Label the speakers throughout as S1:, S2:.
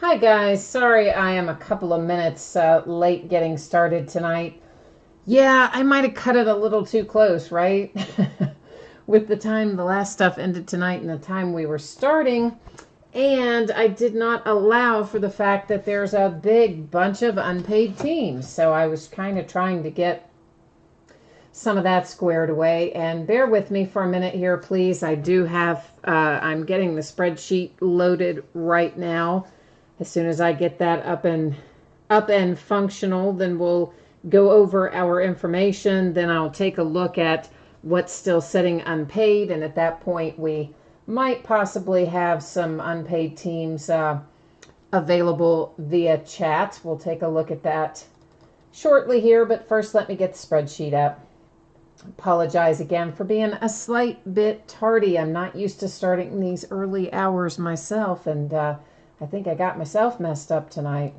S1: Hi guys, sorry I am a couple of minutes late getting started tonight. Yeah, I might have cut it a little too close, right? With the time the last stuff ended tonight and the time we were starting. And I did not allow for the fact that there's a big bunch of unpaid teams. So I was kind of trying to get some of that squared away. And bear with me for a minute here, please. I do have, I'm getting the spreadsheet loaded right now. As soon as I get that up and functional, then we'll go over our information. Then I'll take a look at what's still sitting unpaid, and at that point we might possibly have some unpaid teams available via chat. We'll take a look at that shortly here, but first let me get the spreadsheet up. Apologize again for being a slight bit tardy. I'm not used to starting these early hours myself, and I think I got myself messed up tonight.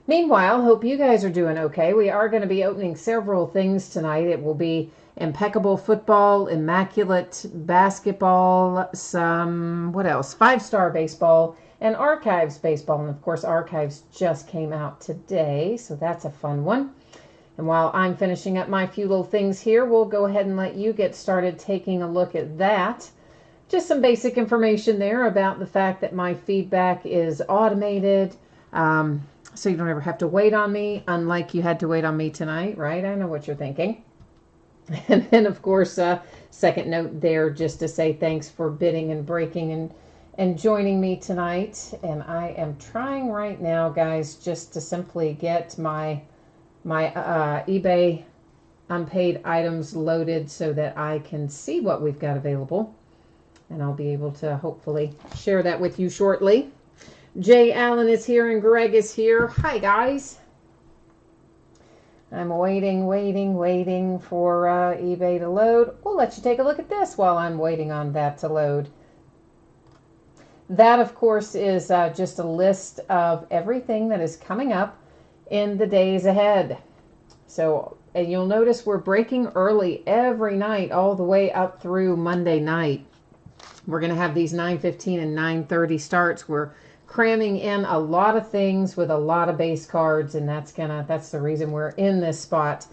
S1: Meanwhile, hope you guys are doing okay. We are going to be opening several things tonight. It will be impeccable football, immaculate basketball, some, what else? 5-star baseball, and archives baseball. And of course, archives just came out today, so that's a fun one. And while I'm finishing up my few little things here, we'll go ahead and let you get started taking a look at that. Just some basic information there about the fact that my feedback is automated, so you don't ever have to wait on me, unlike you had to wait on me tonight, right? I know what you're thinking. And then, of course, second note there just to say thanks for bidding and breaking and joining me tonight. And I am trying right now, guys, just to simply get my eBay unpaid items loaded so that I can see what we've got available. And I'll be able to hopefully share that with you shortly. Jay Allen is here and Greg is here. Hi, guys. I'm waiting for eBay to load. We'll let you take a look at this while I'm waiting on that to load. That, of course, is just a list of everything that is coming up in the days ahead. So you'll notice we're breaking early every night all the way up through Monday night. We're going to have these 9:15 and 9:30 starts. We're cramming in a lot of things with a lot of base cards, and that's the reason we're in this spot.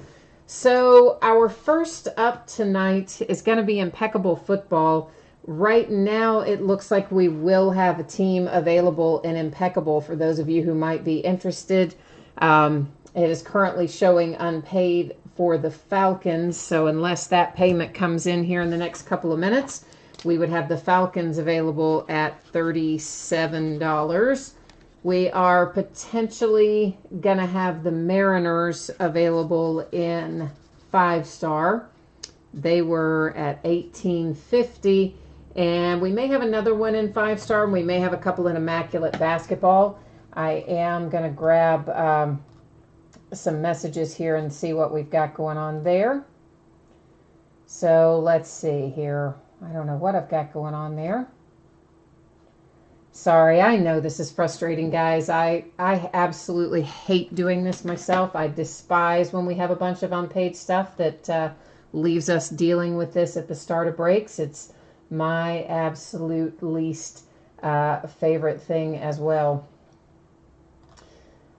S1: So our first up tonight is going to be impeccable football. Right now, it looks like we will have a team available in impeccable for those of you who might be interested. It is currently showing unpaid for the Falcons, so unless that payment comes in here in the next couple of minutes, we would have the Falcons available at $37. We are potentially going to have the Mariners available in 5-star. They were at $18.50. And we may have another one in 5-star. And we may have a couple in immaculate basketball. I am going to grab some messages here and see what we've got going on there. So let's see here. I don't know what I've got going on there. Sorry, I know this is frustrating, guys. I absolutely hate doing this myself. I despise when we have a bunch of unpaid stuff that leaves us dealing with this at the start of breaks. It's my absolute least favorite thing as well.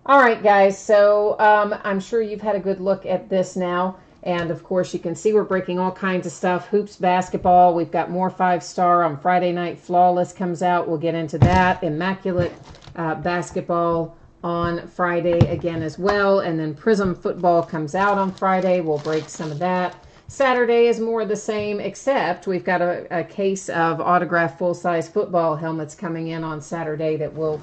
S1: All right, guys, so I'm sure you've had a good look at this now. And, of course, you can see we're breaking all kinds of stuff. Hoops, basketball. We've got more 5-star on Friday night. Flawless comes out. We'll get into that. Immaculate basketball on Friday again as well. And then Prism football comes out on Friday. We'll break some of that. Saturday is more of the same, except we've got a case of autographed full-size football helmets coming in on Saturday that we'll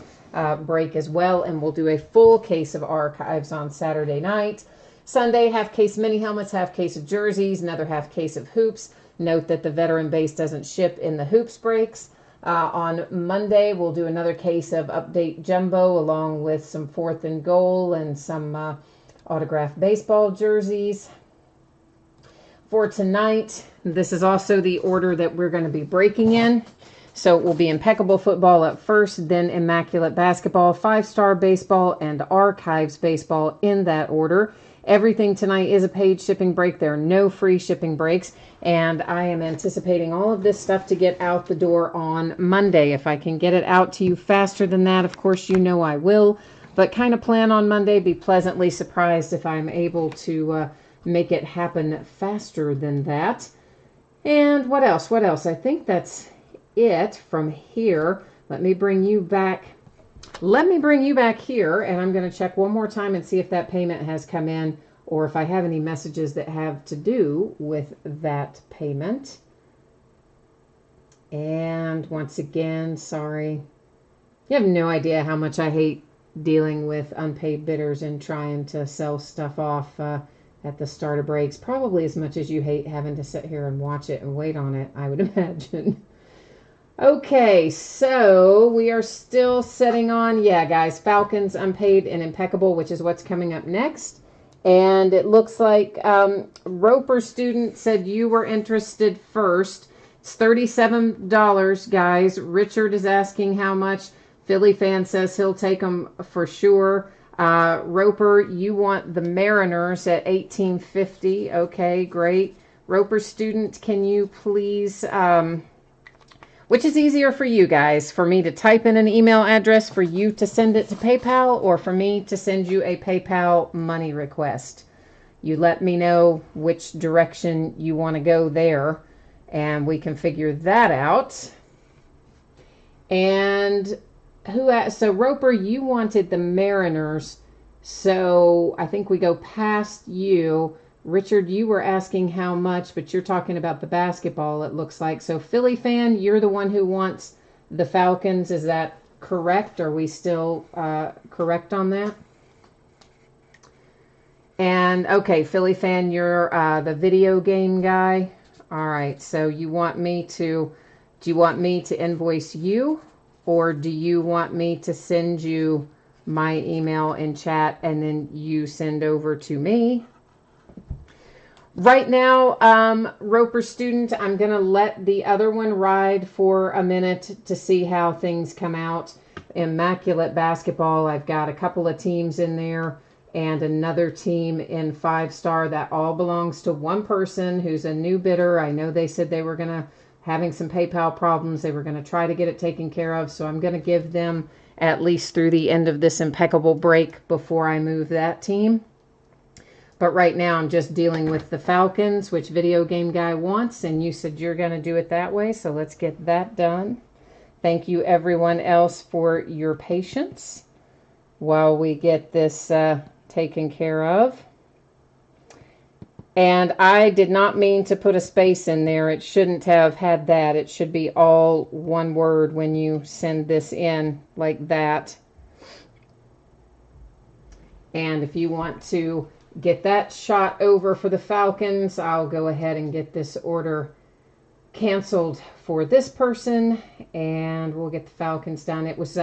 S1: break as well. And we'll do a full case of archives on Saturday night. Sunday, half case mini helmets, half case of jerseys, another half case of hoops. Note that the veteran base doesn't ship in the hoops breaks. On Monday, we'll do another case of update jumbo along with some 4th and goal and some autographed baseball jerseys. For tonight, this is also the order that we're going to be breaking in. So it will be impeccable football at first, then immaculate basketball, 5-star baseball, and archives baseball in that order. Everything tonight is a paid shipping break. There are no free shipping breaks. And I am anticipating all of this stuff to get out the door on Monday. If I can get it out to you faster than that, of course, you know I will. But kind of plan on Monday. Be pleasantly surprised if I'm able to make it happen faster than that. And what else? What else? I think that's it from here. Let me bring you back here, and I'm going to check one more time and see if that payment has come in or if I have any messages that have to do with that payment. And once again, sorry. You have no idea how much I hate dealing with unpaid bidders and trying to sell stuff off at the start of breaks. Probably as much as you hate having to sit here and watch it and wait on it, I would imagine. Okay, so we are still sitting on, yeah, guys, Falcons, unpaid, and impeccable, which is what's coming up next. And it looks like Roper Student said you were interested first. It's $37, guys. Richard is asking how much. Philly Fan says he'll take them for sure. Roper, you want the Mariners at $18.50. Okay, great. Roper Student, can you please... which is easier for you guys, for me to type in an email address, for you to send it to PayPal, or for me to send you a PayPal money request? You let me know which direction you want to go there, and we can figure that out. And so Roper, you wanted the Mariners, so I think we go past you. Richard, you were asking how much, but you're talking about the basketball, it looks like. So Philly Fan, you're the one who wants the Falcons. Is that correct? Are we still correct on that? And, okay, Philly Fan, you're the video game guy. All right, so do you want me to invoice you, or do you want me to send you my email in chat and then you send over to me? Right now, Roper Student, I'm going to let the other one ride for a minute to see how things come out. Immaculate Basketball, I've got a couple of teams in there and another team in 5-star that all belongs to one person who's a new bidder. I know they said they were having some PayPal problems. They were going to try to get it taken care of. So I'm going to give them at least through the end of this impeccable break before I move that team. But right now I'm just dealing with the Falcons, which video game guy wants, and you said you're going to do it that way, so let's get that done. Thank you everyone else for your patience while we get this taken care of. And I did not mean to put a space in there. It shouldn't have had that. It should be all one word when you send this in like that. And if you want to get that shot over for the Falcons, I'll go ahead and get this order canceled for this person, and we'll get the Falcons done. It was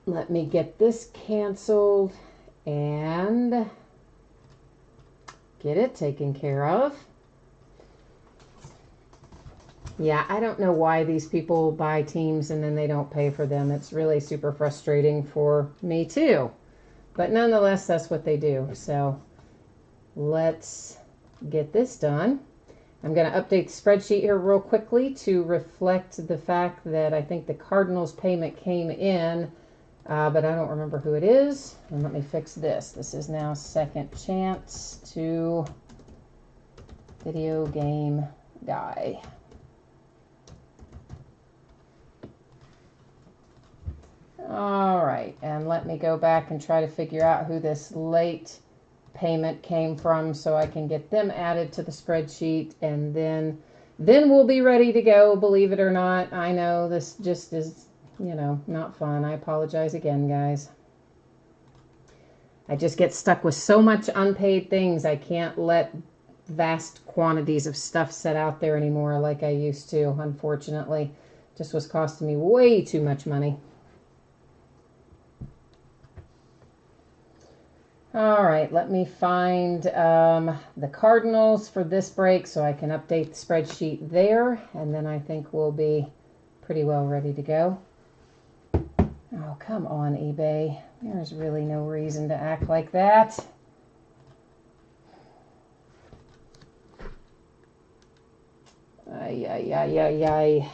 S1: let me get this canceled and get it taken care of. Yeah, I don't know why these people buy teams and then they don't pay for them. It's really super frustrating for me too. But nonetheless, that's what they do. So let's get this done. I'm going to update the spreadsheet here real quickly to reflect the fact that I think the Cardinals payment came in, but I don't remember who it is. And let me fix this. This is now second chance to video game guy. All right, and let me go back and try to figure out who this late payment came from so I can get them added to the spreadsheet, and then we'll be ready to go. Believe it or not, I know this just is, not fun. I apologize again, guys. I just get stuck with so much unpaid things. I can't let vast quantities of stuff set out there anymore like I used to, unfortunately. Just was costing me way too much money. All right, let me find the Cardinals for this break so I can update the spreadsheet there, and then I think we'll be pretty well ready to go. Oh, come on, eBay. There's really no reason to act like that. Ay, ay, ay, ay, ay.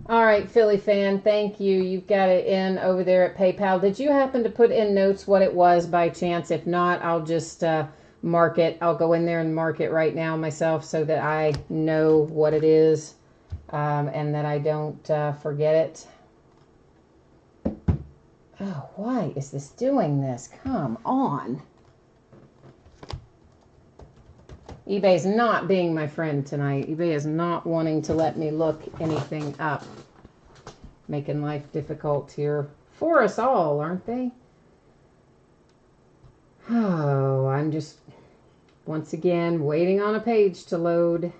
S1: All right, Philly fan, thank you. You've got it in over there at PayPal. Did you happen to put in notes what it was by chance? If not, I'll just mark it. I'll go in there and mark it right now myself so that I know what it is and that I don't forget it. Oh, why is this doing this? Come on. eBay is not being my friend tonight. eBay is not wanting to let me look anything up. Making life difficult here for us all, aren't they? Oh, I'm just, once again, waiting on a page to load.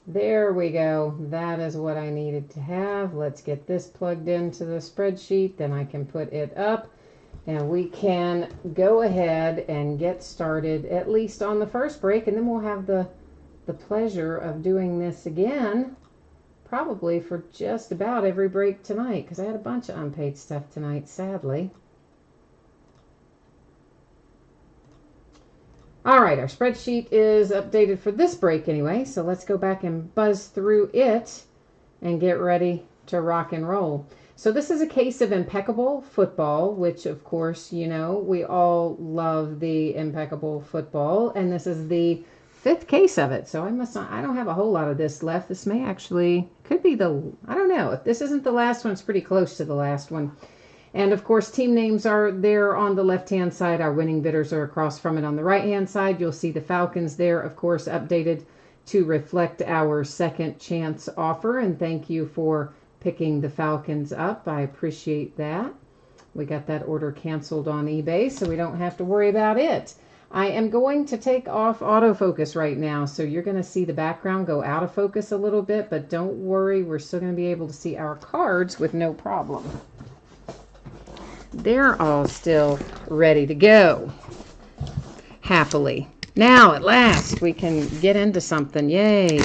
S1: There we go. That is what I needed to have. Let's get this plugged into the spreadsheet. Then I can put it up. And we can go ahead and get started, at least on the first break. And then we'll have the pleasure of doing this again, probably for just about every break tonight, because I had a bunch of unpaid stuff tonight, sadly. All right, our spreadsheet is updated for this break anyway, so let's go back and buzz through it and get ready to rock and roll. So this is a case of impeccable football, which of course, you know, we all love the impeccable football, and this is the 5th case of it. So I don't have a whole lot of this left. This may actually, could be I don't know. If this isn't the last one, it's pretty close to the last one. And of course, team names are there on the left-hand side. Our winning bidders are across from it on the right-hand side. You'll see the Falcons there, of course, updated to reflect our second chance offer. And thank you for picking the Falcons up. I appreciate that. We got that order canceled on eBay, so we don't have to worry about it. I am going to take off autofocus right now, so you're going to see the background go out of focus a little bit, but don't worry, we're still going to be able to see our cards with no problem. They're all still ready to go, happily. Now, at last, we can get into something. Yay.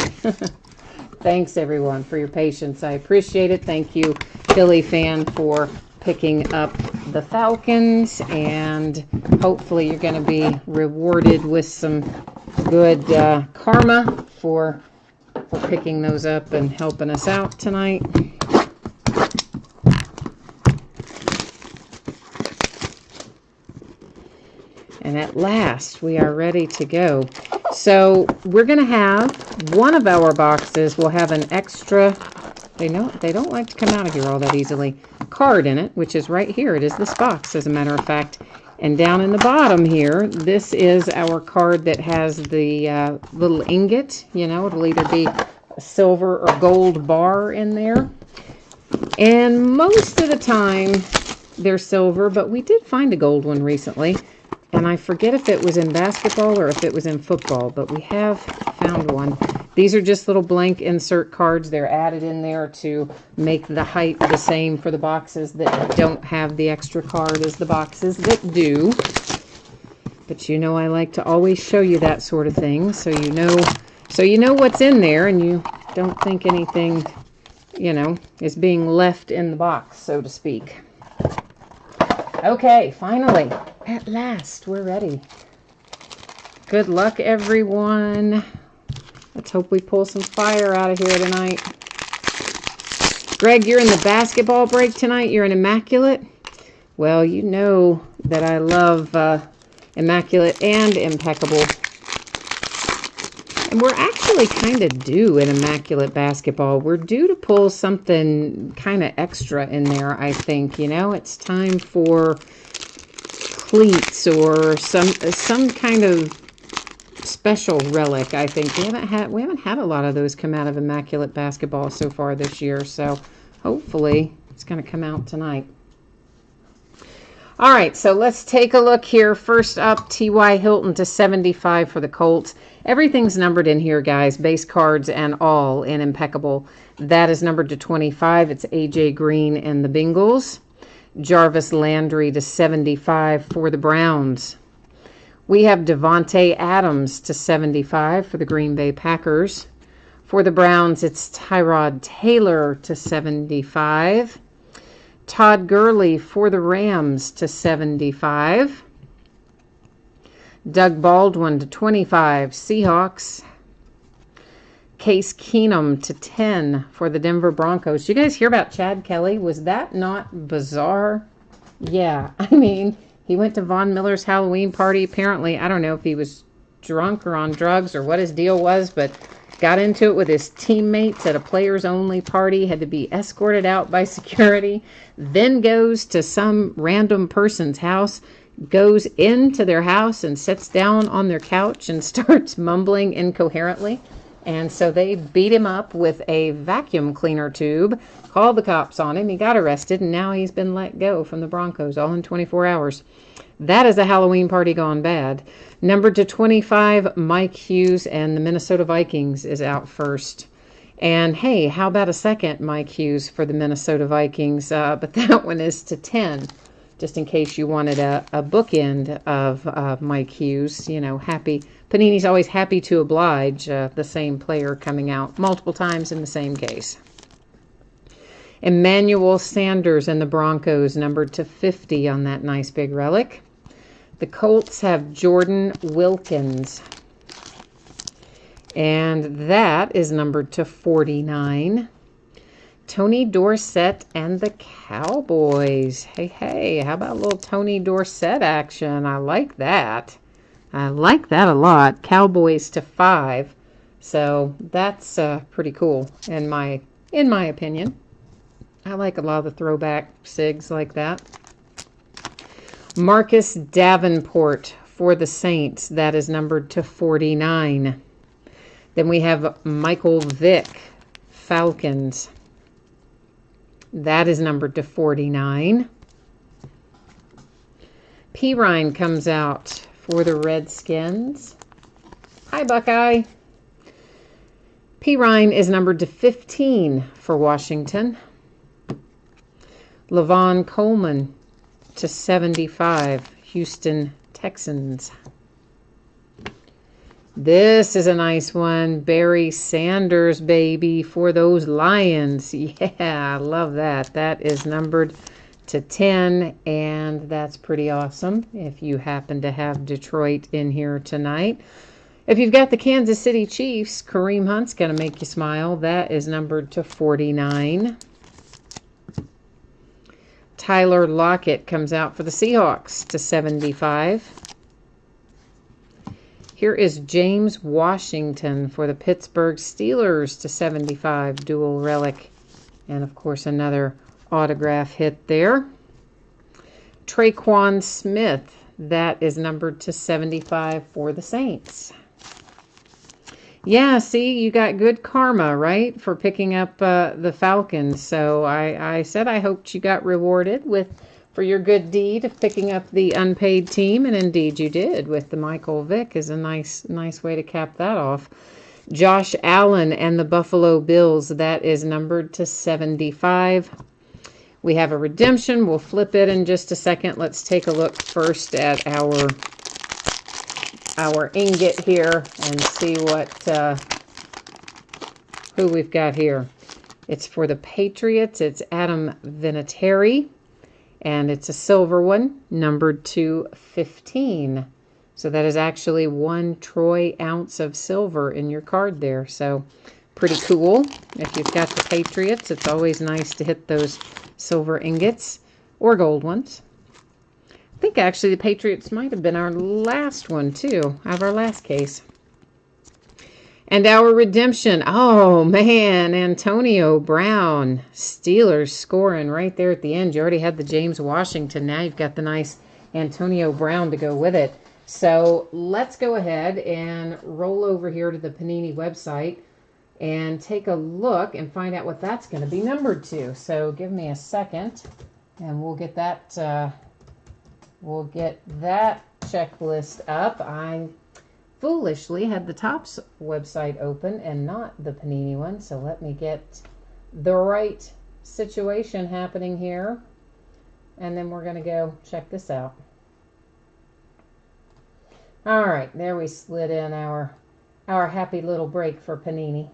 S1: Thanks, everyone, for your patience. I appreciate it. Thank you, Philly fan, for picking up the Falcons. And hopefully you're going to be rewarded with some good karma for picking those up and helping us out tonight. And at last, we are ready to go. So we're going to have one of our boxes will have an extra, they don't like to come out of here all that easily, card in it, which is right here. It is this box, as a matter of fact. And down in the bottom here, this is our card that has the little ingot. You know, it'll either be a silver or gold bar in there. And most of the time, they're silver, but we did find a gold one recently. And I forget if it was in basketball or if it was in football, but we have found one. These are just little blank insert cards. They're added in there to make the height the same for the boxes that don't have the extra card as the boxes that do. But you know I like to always show you that sort of thing, so you know what's in there and you don't think anything, you know, is being left in the box, so to speak. Okay, finally, at last, we're ready. Good luck, everyone. Let's hope we pull some fire out of here tonight. Greg, you're in the basketball break tonight. You're in immaculate. Well, you know that I love immaculate and impeccable. And we're actually kind of due in immaculate basketball. We're due to pull something kind of extra in there, I think. You know, it's time for cleats or some kind of special relic, I think. We haven't had a lot of those come out of immaculate basketball so far this year, so hopefully it's going to come out tonight. All right, so let's take a look here. First up, T.Y. Hilton to 75 for the Colts. Everything's numbered in here, guys, base cards and all in impeccable. That is numbered to 25. It's A.J. Green and the Bengals. Jarvis Landry to 75 for the Browns. We have Devontae Adams to 75 for the Green Bay Packers. For the Browns, it's Tyrod Taylor to 75. Todd Gurley for the Rams to 75. Doug Baldwin to 25, Seahawks. Case Keenum to 10 for the Denver Broncos. Did you guys hear about Chad Kelly? Was that not bizarre? Yeah, I mean, he went to Von Miller's Halloween party. Apparently, I don't know if he was drunk or on drugs or what his deal was, but got into it with his teammates at a players-only party, had to be escorted out by security, then goes to some random person's house, goes into their house and sits down on their couch and starts mumbling incoherently. And so they beat him up with a vacuum cleaner tube, called the cops on him. He got arrested, and now he's been let go from the Broncos, all in 24 hours. That is a Halloween party gone bad. Number to 25, Mike Hughes and the Minnesota Vikings is out first. And hey, how about a second Mike Hughes for the Minnesota Vikings? But that one is to 10, just in case you wanted a bookend of Mike Hughes. You know, happy. Panini's always happy to oblige the same player coming out multiple times in the same case. Emmanuel Sanders and the Broncos, numbered to 50 on that nice big relic. The Colts have Jordan Wilkins, and that is numbered to 49. Tony Dorsett and the Cowboys. Hey, how about a little Tony Dorsett action? I like that. I like that a lot. Cowboys to 5. So that's pretty cool in my opinion. I like a lot of the throwback SIGs like that. Marcus Davenport for the Saints. That is numbered to 49. Then we have Michael Vick, Falcons. That is numbered to 49. Pirine comes out for the Redskins. Hi, Buckeye. Pirine is numbered to 15 for Washington. Lavon Coleman to 75, Houston Texans. This is a nice one. Barry Sanders, baby, for those Lions. Yeah, I love that. That is numbered to 10, and that's pretty awesome if you happen to have Detroit in here tonight. If you've got the Kansas City Chiefs, Kareem Hunt's going to make you smile. That is numbered to 49. Tyler Lockett comes out for the Seahawks to 75. Here is James Washington for the Pittsburgh Steelers to 75, dual relic. And, of course, another autograph hit there. Traquan Smith, that is numbered to 75 for the Saints. Yeah, see, you got good karma, right, for picking up the Falcons. So I said I hoped you got rewarded for your good deed of picking up the unpaid team, and indeed you did with the Michael Vick is a nice way to cap that off. Josh Allen and the Buffalo Bills, that is numbered to 75. We have a redemption. We'll flip it in just a second. Let's take a look first at our ingot here and see who we've got here. It's for the Patriots. It's Adam Vinatieri, and it's a silver one, numbered to 15. So that is actually 1 troy ounce of silver in your card there. So pretty cool. If you've got the Patriots, it's always nice to hit those silver ingots or gold ones. I think actually the Patriots might have been our last one too, out of our last case. And our redemption, oh man, Antonio Brown. Steelers scoring right there at the end. You already had the James Washington. Now you've got the nice Antonio Brown to go with it. So let's go ahead and roll over here to the Panini website and take a look and find out what that's going to be numbered to. So give me a second and we'll get that checklist up. I foolishly had the Topps website open and not the Panini one, so let me get the right situation happening here, and then we're going to go check this out. All right, there we slid in our happy little break for Panini,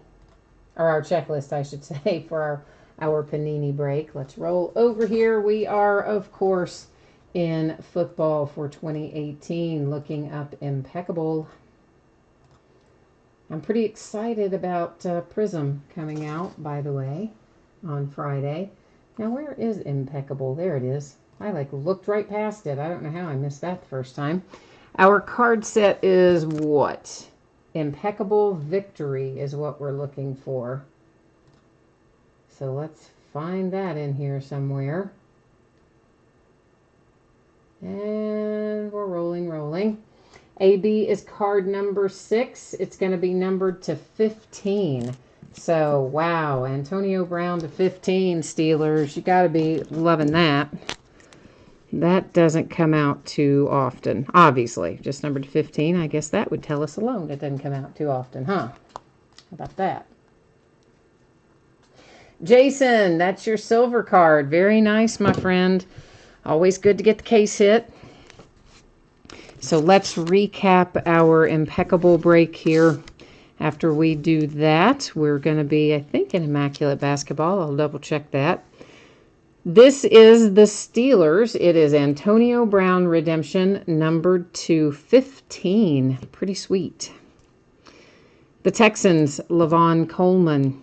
S1: or our checklist, I should say, for our Panini break. Let's roll over here. We are, of course, in football for 2018. Looking up impeccable. I'm pretty excited about Prism coming out, by the way, on Friday. Now, where is impeccable? There it is. I looked right past it. I don't know how I missed that the first time. Our card set is what? Impeccable Victory is what we're looking for. So let's find that in here somewhere. And we're rolling. AB is card number 6. It's going to be numbered to 15. So, wow, Antonio Brown to 15, Steelers. You got to be loving that. That doesn't come out too often, obviously. Just numbered to 15. I guess that would tell us alone it doesn't come out too often, huh? How about that? Jason, that's your silver card. Very nice, my friend. Always good to get the case hit. So let's recap our impeccable break here. After we do that, we're going to be, I think, in Immaculate Basketball. I'll double check that. This is the Steelers. It is Antonio Brown Redemption, numbered to 15. Pretty sweet. The Texans, Lavon Coleman.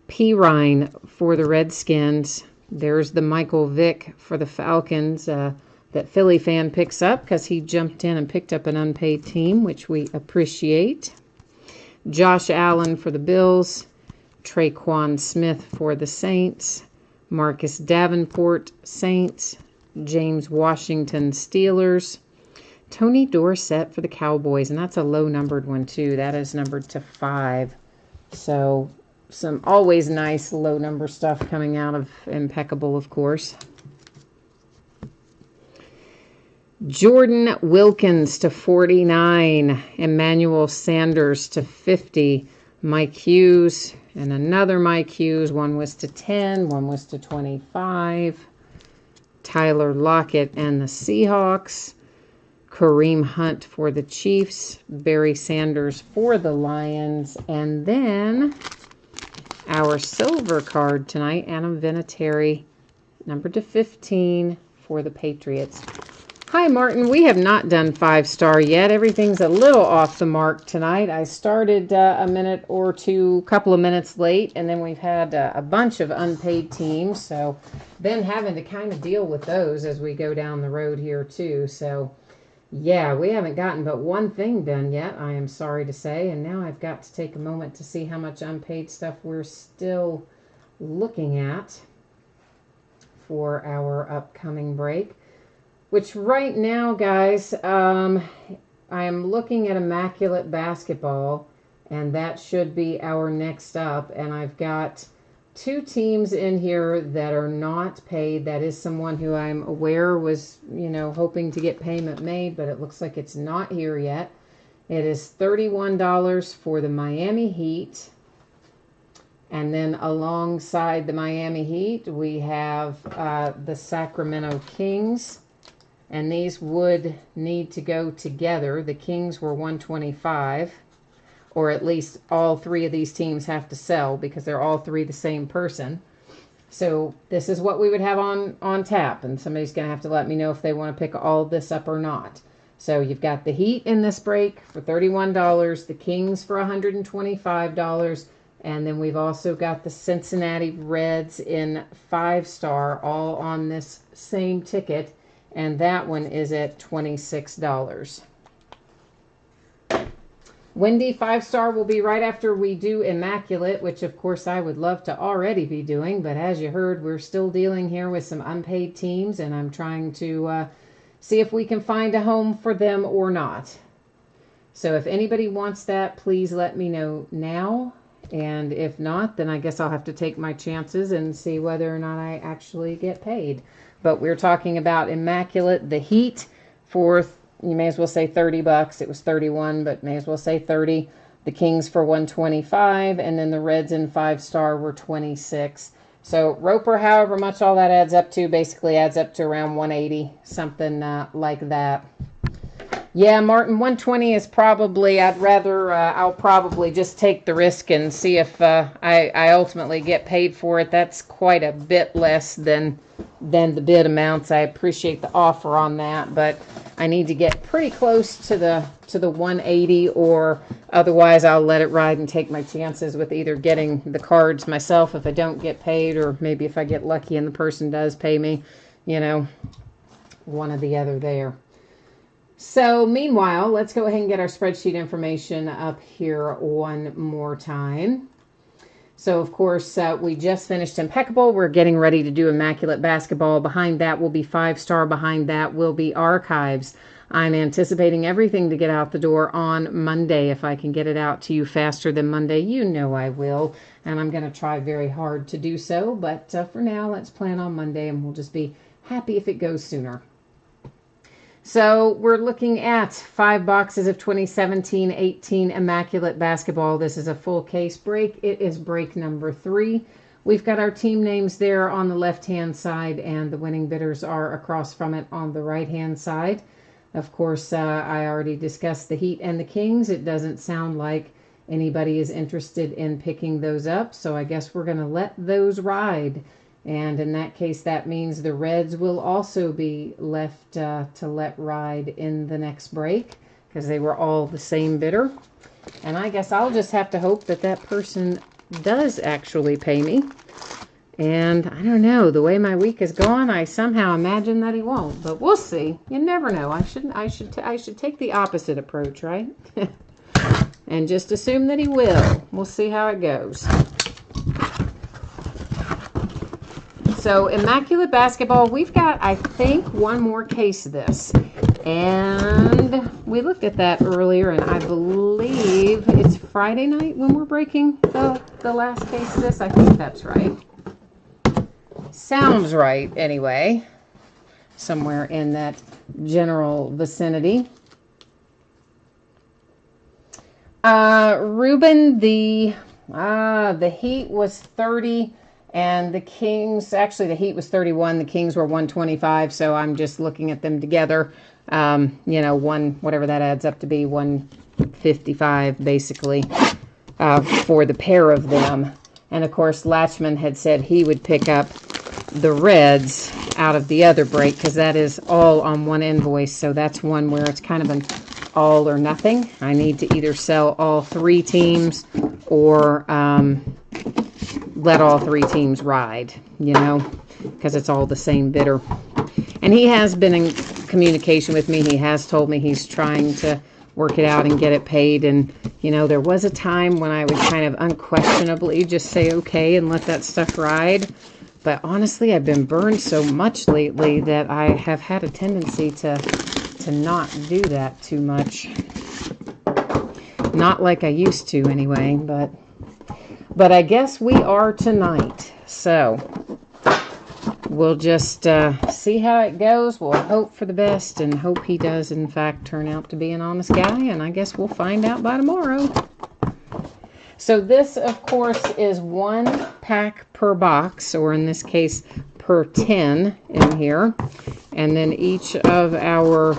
S1: Pirine for the Redskins. There's the Michael Vick for the Falcons that Philly fan picks up because he jumped in and picked up an unpaid team, which we appreciate. Josh Allen for the Bills. Traquan Smith for the Saints. Marcus Davenport, Saints. James Washington, Steelers. Tony Dorsett for the Cowboys, and that's a low-numbered one, too. That is numbered to 5. So, some always nice low-number stuff coming out of Impeccable, of course. Jordan Wilkins to 49. Emmanuel Sanders to 50. Mike Hughes and another Mike Hughes. One was to 10, one was to 25. Tyler Lockett and the Seahawks. Kareem Hunt for the Chiefs. Barry Sanders for the Lions. And then our silver card tonight, Anna Vinatieri, numbered to 15 for the Patriots. Hi, Martin. We have not done 5-star yet. Everything's a little off the mark tonight. I started a minute or two, couple of minutes late, and then we've had a bunch of unpaid teams, so been having to kind of deal with those as we go down the road here, too. So, yeah, we haven't gotten but one thing done yet, I am sorry to say, and now I've got to take a moment to see how much unpaid stuff we're still looking at for our upcoming break. Which right now, guys, I am looking at Immaculate Basketball, and that should be our next up. And I've got 2 teams in here that are not paid. That is someone who I'm aware was, hoping to get payment made, but it looks like it's not here yet. It is $31 for the Miami Heat. And then alongside the Miami Heat, we have the Sacramento Kings. And these would need to go together. The Kings were $125, or at least all 3 of these teams have to sell because they're all 3 the same person. So this is what we would have on tap, and somebody's going to have to let me know if they want to pick all this up or not. So you've got the Heat in this break for $31, the Kings for $125, and then we've also got the Cincinnati Reds in 5-star, all on this same ticket. And that one is at $26. Wendy 5-star will be right after we do Immaculate, which of course I would love to already be doing. But as you heard, we're still dealing here with some unpaid teams, and I'm trying to see if we can find a home for them or not. So if anybody wants that, please let me know now. And if not, then I guess I'll have to take my chances and see whether or not I actually get paid. But we're talking about Immaculate, the Heat, for, you may as well say $30. It was 31, but may as well say 30. The Kings for $125, and then the Reds in 5-star were $26. So Roper, however much all that adds up to, basically adds up to around $180, something like that. Yeah, Martin, 120 is probably, I'll probably just take the risk and see if I ultimately get paid for it. That's quite a bit less than the bid amounts. I appreciate the offer on that, but I need to get pretty close to the 180, or otherwise I'll let it ride and take my chances with either getting the cards myself if I don't get paid, or maybe if I get lucky and the person does pay me, one or the other there. So meanwhile, let's go ahead and get our spreadsheet information up here one more time. So of course, we just finished Impeccable. We're getting ready to do Immaculate Basketball. Behind that will be 5-star. Behind that will be Archives. I'm anticipating everything to get out the door on Monday. If I can get it out to you faster than Monday, you know I will. And I'm going to try very hard to do so. But for now, let's plan on Monday, and we'll just be happy if it goes sooner. So we're looking at 5 boxes of 2017-18 Immaculate Basketball. This is a full case break. It is break number 3. We've got our team names there on the left-hand side, and the winning bidders are across from it on the right-hand side. Of course, I already discussed the Heat and the Kings. It doesn't sound like anybody is interested in picking those up, so I guess we're going to let those ride. And in that case, that means the Reds will also be left to let ride in the next break, because they were all the same bidder. And I guess I'll just have to hope that that person does actually pay me. And I don't know, the way my week is gone, I somehow imagine that he won't. But we'll see. You never know. I should take the opposite approach, right? And just assume that he will. We'll see how it goes. So Immaculate Basketball, we've got, I think, one more case of this. And we looked at that earlier, and I believe it's Friday night when we're breaking the last case of this. I think that's right. Sounds right, anyway. Somewhere in that general vicinity. Ruben, the Heat was 30. And the Kings, actually the Heat was 31, the Kings were 125, so I'm just looking at them together. Whatever that adds up to be, 155 basically for the pair of them. And of course, Latchman had said he would pick up the Reds out of the other break, because that is all on one invoice, so that's one where it's kind of an all or nothing. I need to either sell all 3 teams or let all 3 teams ride, because it's all the same bidder. And he has been in communication with me. He has told me he's trying to work it out and get it paid. And, there was a time when I would kind of unquestionably just say okay and let that stuff ride. But honestly, I've been burned so much lately that I have had a tendency to not do that too much. Not like I used to anyway, but I guess we are tonight. So we'll just see how it goes. We'll hope for the best and hope he does, in fact, turn out to be an honest guy. And I guess we'll find out by tomorrow. So this, of course, is 1 pack per box, or in this case, per 10 in here. And then each of our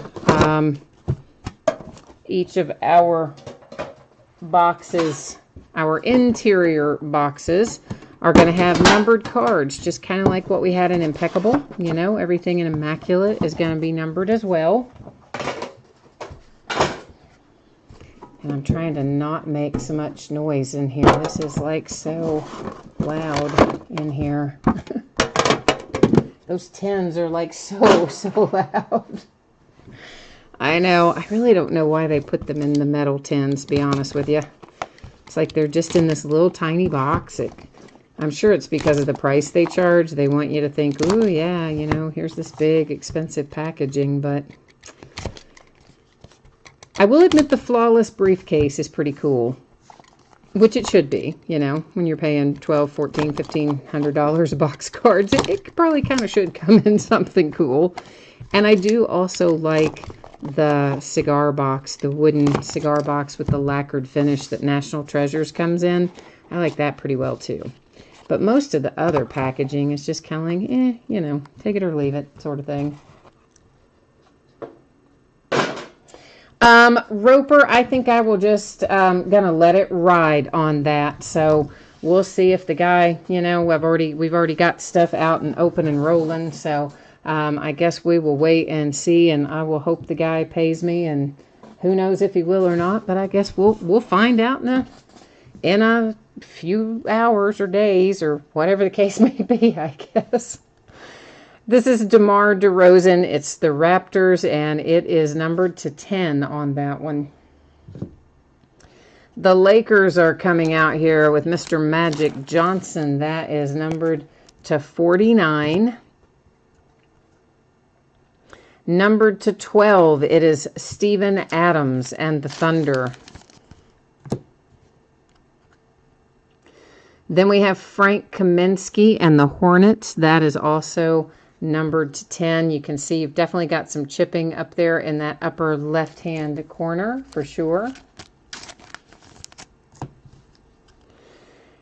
S1: boxes, our interior boxes, are going to have numbered cards, just kind of like what we had in Impeccable. Everything in Immaculate is going to be numbered as well. And I'm trying to not make so much noise in here. This is like so loud in here. Those tins are like so loud. I know. I really don't know why they put them in the metal tins, to be honest with you. It's like they're just in this little tiny box. I'm sure it's because of the price they charge. They want you to think, ooh, yeah, here's this big, expensive packaging. But I will admit the flawless briefcase is pretty cool, which it should be, when you're paying $1,200, $1,400, $1,500 a box cards. It probably kind of should come in something cool. And I do also like the cigar box, the wooden cigar box with the lacquered finish that National Treasures comes in. I like that pretty well too. But most of the other packaging is just kind of like, take it or leave it sort of thing. Roper, I think I will just gonna let it ride on that. So we'll see if the guy, you know, we've already got stuff out and open and rolling. So I guess we will wait and see, and I will hope the guy pays me, and who knows if he will or not. But I guess we'll find out in a few hours or days or whatever the case may be, I guess. This is DeMar DeRozan. It's the Raptors, and it is numbered to 10 on that one. The Lakers are coming out here with Mr. Magic Johnson. That is numbered to 49. Numbered to 12, it is Steven Adams and the Thunder. Then we have Frank Kaminsky and the Hornets. That is also numbered to 10. You can see you've definitely got some chipping up there in that upper left-hand corner for sure.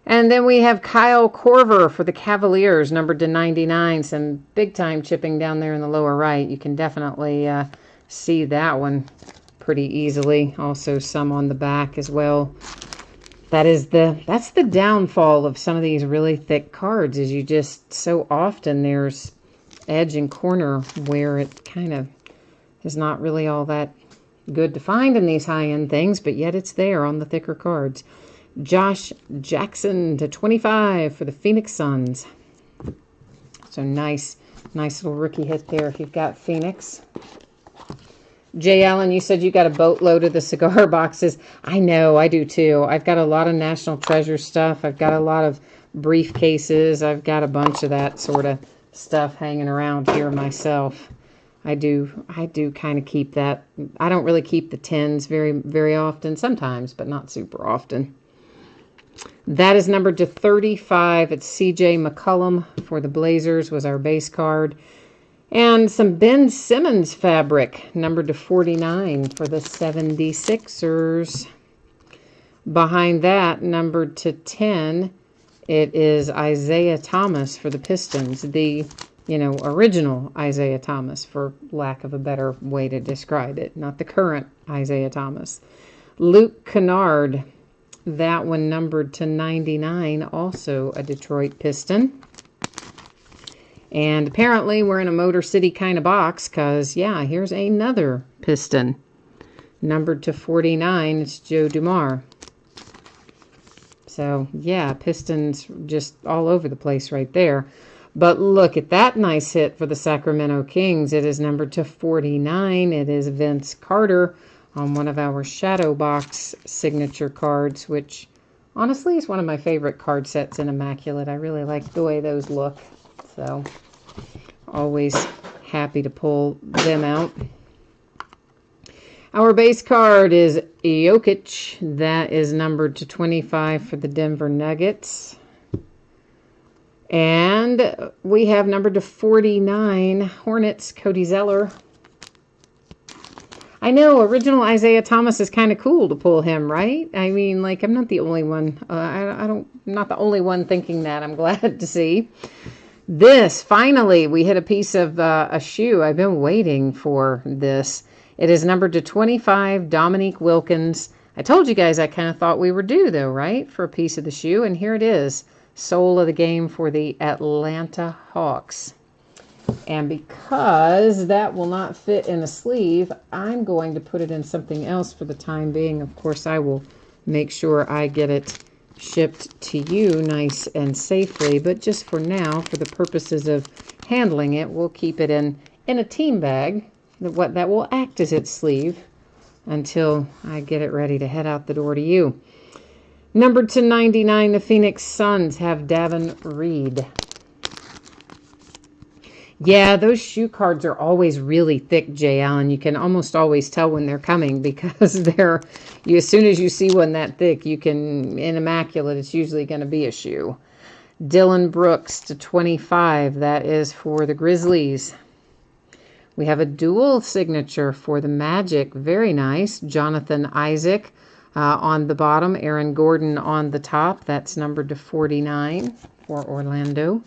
S1: And then we have Kyle Korver for the Cavaliers, numbered to 99. Some big-time chipping down there in the lower right. You can definitely see that one pretty easily. Also some on the back as well. That's the downfall of some of these really thick cards, is you just, so often there's edge and corner where it kind of is not really all that good to find in these high-end things, but yet it's there on the thicker cards. Josh Jackson to 25 for the Phoenix Suns. So nice little rookie hit there if you've got Phoenix. Jay Allen, you said you got a boatload of the cigar boxes. I know, I do too. I've got a lot of National Treasure stuff. I've got a lot of briefcases. I've got a bunch of that sort of stuff hanging around here myself. I do kind of keep that. I don't really keep the tins very often, sometimes, but not super often. That is numbered to 35. It's CJ McCollum for the Blazers was our base card. And some Ben Simmons fabric, numbered to 49 for the 76ers. Behind that, numbered to 10, it is Isaiah Thomas for the Pistons. The, original Isaiah Thomas, for lack of a better way to describe it. Not the current Isaiah Thomas. Luke Kennard, that one numbered to 99, also a Detroit Piston. And apparently we're in a Motor City kind of box because, yeah, here's another Piston. Numbered to 49, it's Joe Dumars. So, yeah, Pistons just all over the place right there. But look at that nice hit for the Sacramento Kings. It is numbered to 49. It is Vince Carter on one of our Shadow Box signature cards, which honestly is one of my favorite card sets in Immaculate. I really like the way those look. So, always happy to pull them out. Our base card is Jokic. That is numbered to 25 for the Denver Nuggets. And we have numbered to 49, Hornets, Cody Zeller. I know, original Isaiah Thomas is kind of cool to pull him, right? I mean, like, I'm not the only one. I'm not the only one thinking that. I'm glad to see. This, finally, we hit a piece of a shoe. I've been waiting for this. It is numbered to 25, Dominique Wilkins. I told you guys I kind of thought we were due, though, right, for a piece of the shoe. And here it is, soul of the game for the Atlanta Hawks. And because that will not fit in a sleeve, I'm going to put it in something else for the time being. Of course, I will make sure I get it shipped to you nice and safely, but just for now, for the purposes of handling it, we'll keep it in a team bag that will act as its sleeve until I get it ready to head out the door to you. Numbered to 99, the Phoenix Suns have Davin Reed. Yeah, those shoe cards are always really thick, Jay Allen. You can almost always tell when they're coming because as soon as you see one that thick, you can, in Immaculate, it's usually going to be a shoe. Dylan Brooks to 25. That is for the Grizzlies. We have a dual signature for the Magic. Very nice. Jonathan Isaac on the bottom. Aaron Gordon on the top. That's numbered to 49 for Orlando.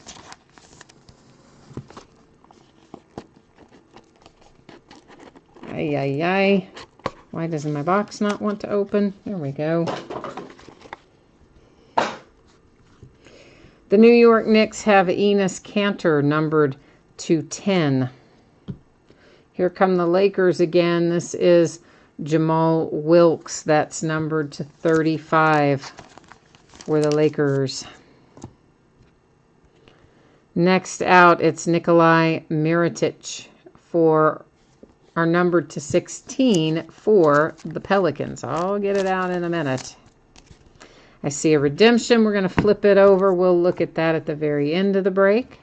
S1: Why doesn't my box not want to open? There we go. The New York Knicks have Enes Kanter numbered to 10. Here come the Lakers again. This is Jamal Wilkes. That's numbered to 35 for the Lakers. Next out, it's Nikolai Mirotic are numbered to 16 for the Pelicans. I'll get it out in a minute. I see a redemption. We're going to flip it over. We'll look at that at the very end of the break.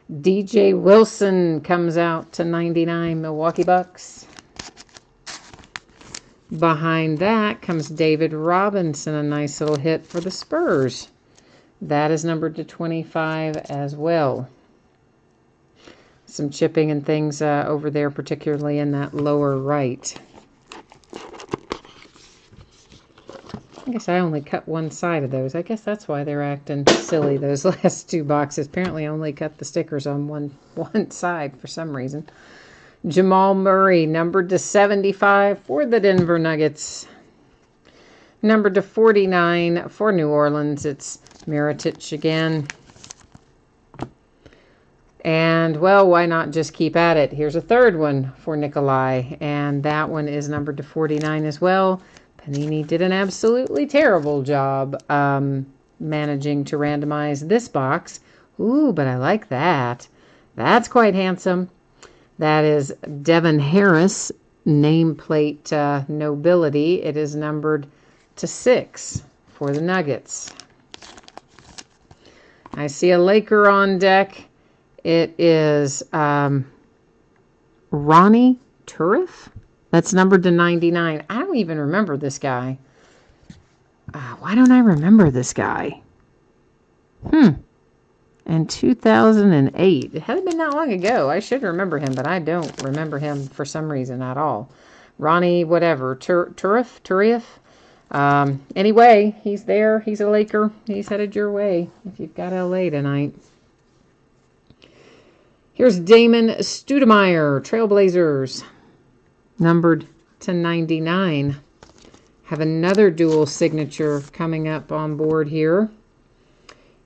S1: DJ Wilson comes out to 99, Milwaukee Bucks. Behind that comes David Robinson, a nice little hit for the Spurs. That is numbered to 25 as well. Some chipping and things over there, particularly in that lower right. I guess I only cut one side of those. I guess that's why they're acting silly, those last two boxes. Apparently only cut the stickers on one side for some reason. Jamal Murray, numbered to 75 for the Denver Nuggets. Numbered to 49 for New Orleans, it's Mirotic again. And, well, why not just keep at it? Here's a third one for Nikolai, and that one is numbered to 49 as well. Panini did an absolutely terrible job managing to randomize this box. Ooh, but I like that. That's quite handsome. That is Devin Harris, nameplate nobility. It is numbered to 6 for the Nuggets. I see a Laker on deck. It is Ronnie Turif. That's numbered to 99. I don't even remember this guy. Why don't I remember this guy? In 2008. It hadn't been that long ago. I should remember him, but I don't remember him for some reason at all. Ronnie whatever. Turif. Anyway, he's there. He's a Laker. He's headed your way if you've got LA tonight. Here's Damon Stoudemire, Trailblazers, numbered to 99. Have another dual signature coming up on board here.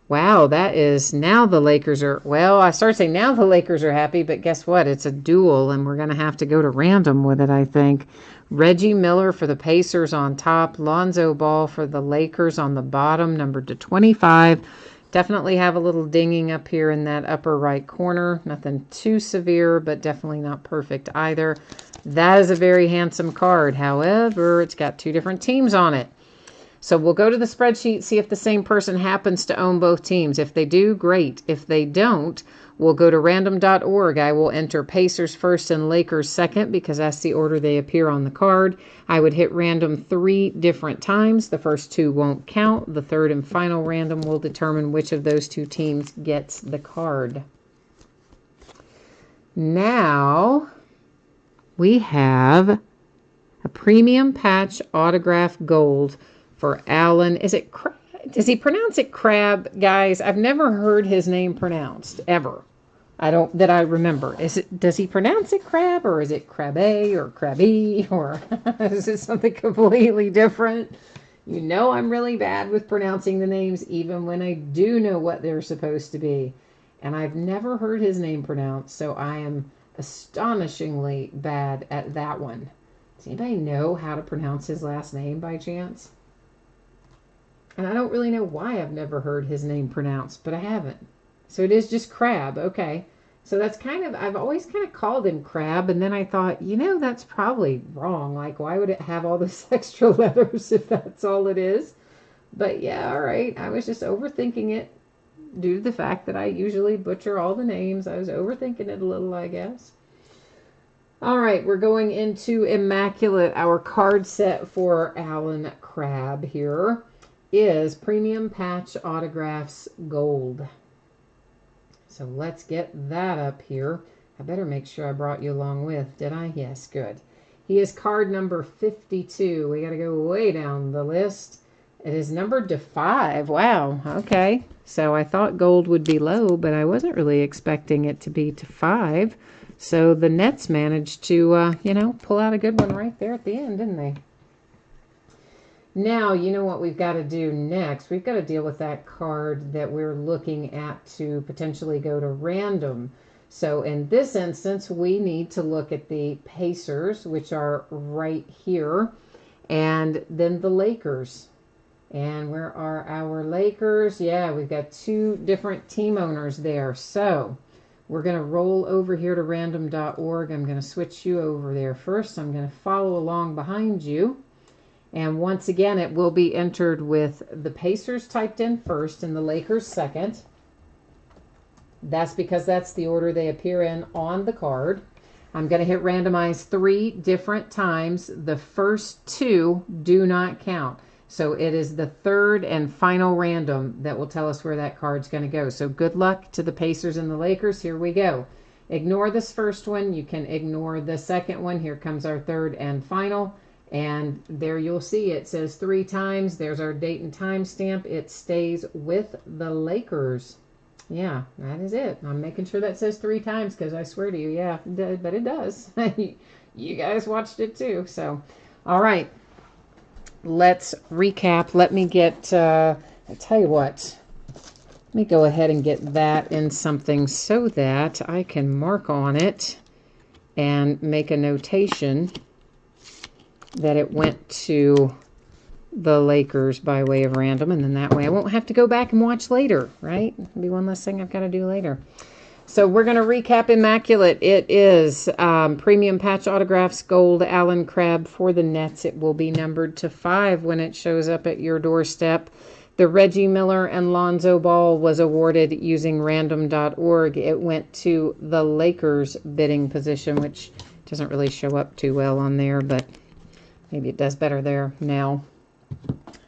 S1: Wow, that is, now the Lakers are, well, I started saying now the Lakers are happy, but guess what? It's a duel, and we're going to have to go to random with it, I think. Reggie Miller for the Pacers on top. Lonzo Ball for the Lakers on the bottom, numbered to 25. Definitely have a little dinging up here in that upper right corner. Nothing too severe, but definitely not perfect either. That is a very handsome card. However, it's got two different teams on it. So we'll go to the spreadsheet, see if the same person happens to own both teams. If they do, great. If they don't, we'll go to random.org. I will enter Pacers first and Lakers second because that's the order they appear on the card. I would hit random 3 different times. The first 2 won't count. The third and final random will determine which of those 2 teams gets the card. Now we have a premium patch autograph gold for Alan. Does he pronounce it Crab, guys? I've never heard his name pronounced ever. That I remember. Does he pronounce it Crab, or is it Crabbe or Crabby, or is it something completely different? You know I'm really bad with pronouncing the names even when I do know what they're supposed to be. And I've never heard his name pronounced, so I am astonishingly bad at that one. Does anybody know how to pronounce his last name by chance? And I don't really know why I've never heard his name pronounced, but I haven't. So it is just Crab. Okay. So that's I've always kind of called him Crab, and then I thought, that's probably wrong. Like, why would it have all those extra letters if that's all it is? But yeah, all right. I was just overthinking it due to the fact that I usually butcher all the names. I was overthinking it a little, I guess. All right, we're going into Immaculate. Our card set for Alan Crab here is Premium Patch Autographs Gold. So let's get that up here. I better make sure I brought you along with. Did I? Yes, good. He is card number 52. We got to go way down the list. It is numbered to 5. Wow. Okay. So I thought gold would be low, but I wasn't really expecting it to be to 5. So the Nets managed to, you know, pull out a good one right there at the end, didn't they? Now, you know what we've got to do next? We've got to deal with that card that we're looking at to potentially go to random. So in this instance, we need to look at the Pacers, which are right here, and then the Lakers. And where are our Lakers? Yeah, we've got two different team owners there. So we're going to roll over here to random.org. I'm going to switch you over there first. I'm going to follow along behind you. And once again, it will be entered with the Pacers typed in first and the Lakers second. That's because that's the order they appear in on the card. I'm going to hit randomize 3 different times. The first 2 do not count. So it is the third and final random that will tell us where that card's going to go. So good luck to the Pacers and the Lakers. Here we go. Ignore this first one. You can ignore the second one. Here comes our third and final. And there you'll see it says 3 times. There's our date and time stamp. It stays with the Lakers. Yeah, that is it. I'm making sure that says 3 times because I swear to you, yeah, but it does. You guys watched it too. So, all right. Let's recap. Let me get, I tell you what, let me go ahead and get that in something so that I can mark on it and make a notation that it went to the Lakers by way of random, and then that way I won't have to go back and watch later, right? It'll be one less thing I've got to do later. So we're going to recap Immaculate. It is premium patch autographs, gold Allen Crabbe for the Nets. It will be numbered to 5 when it shows up at your doorstep. The Reggie Miller and Lonzo Ball was awarded using random.org. It went to the Lakers bidding position, which doesn't really show up too well on there, but maybe it does better there now.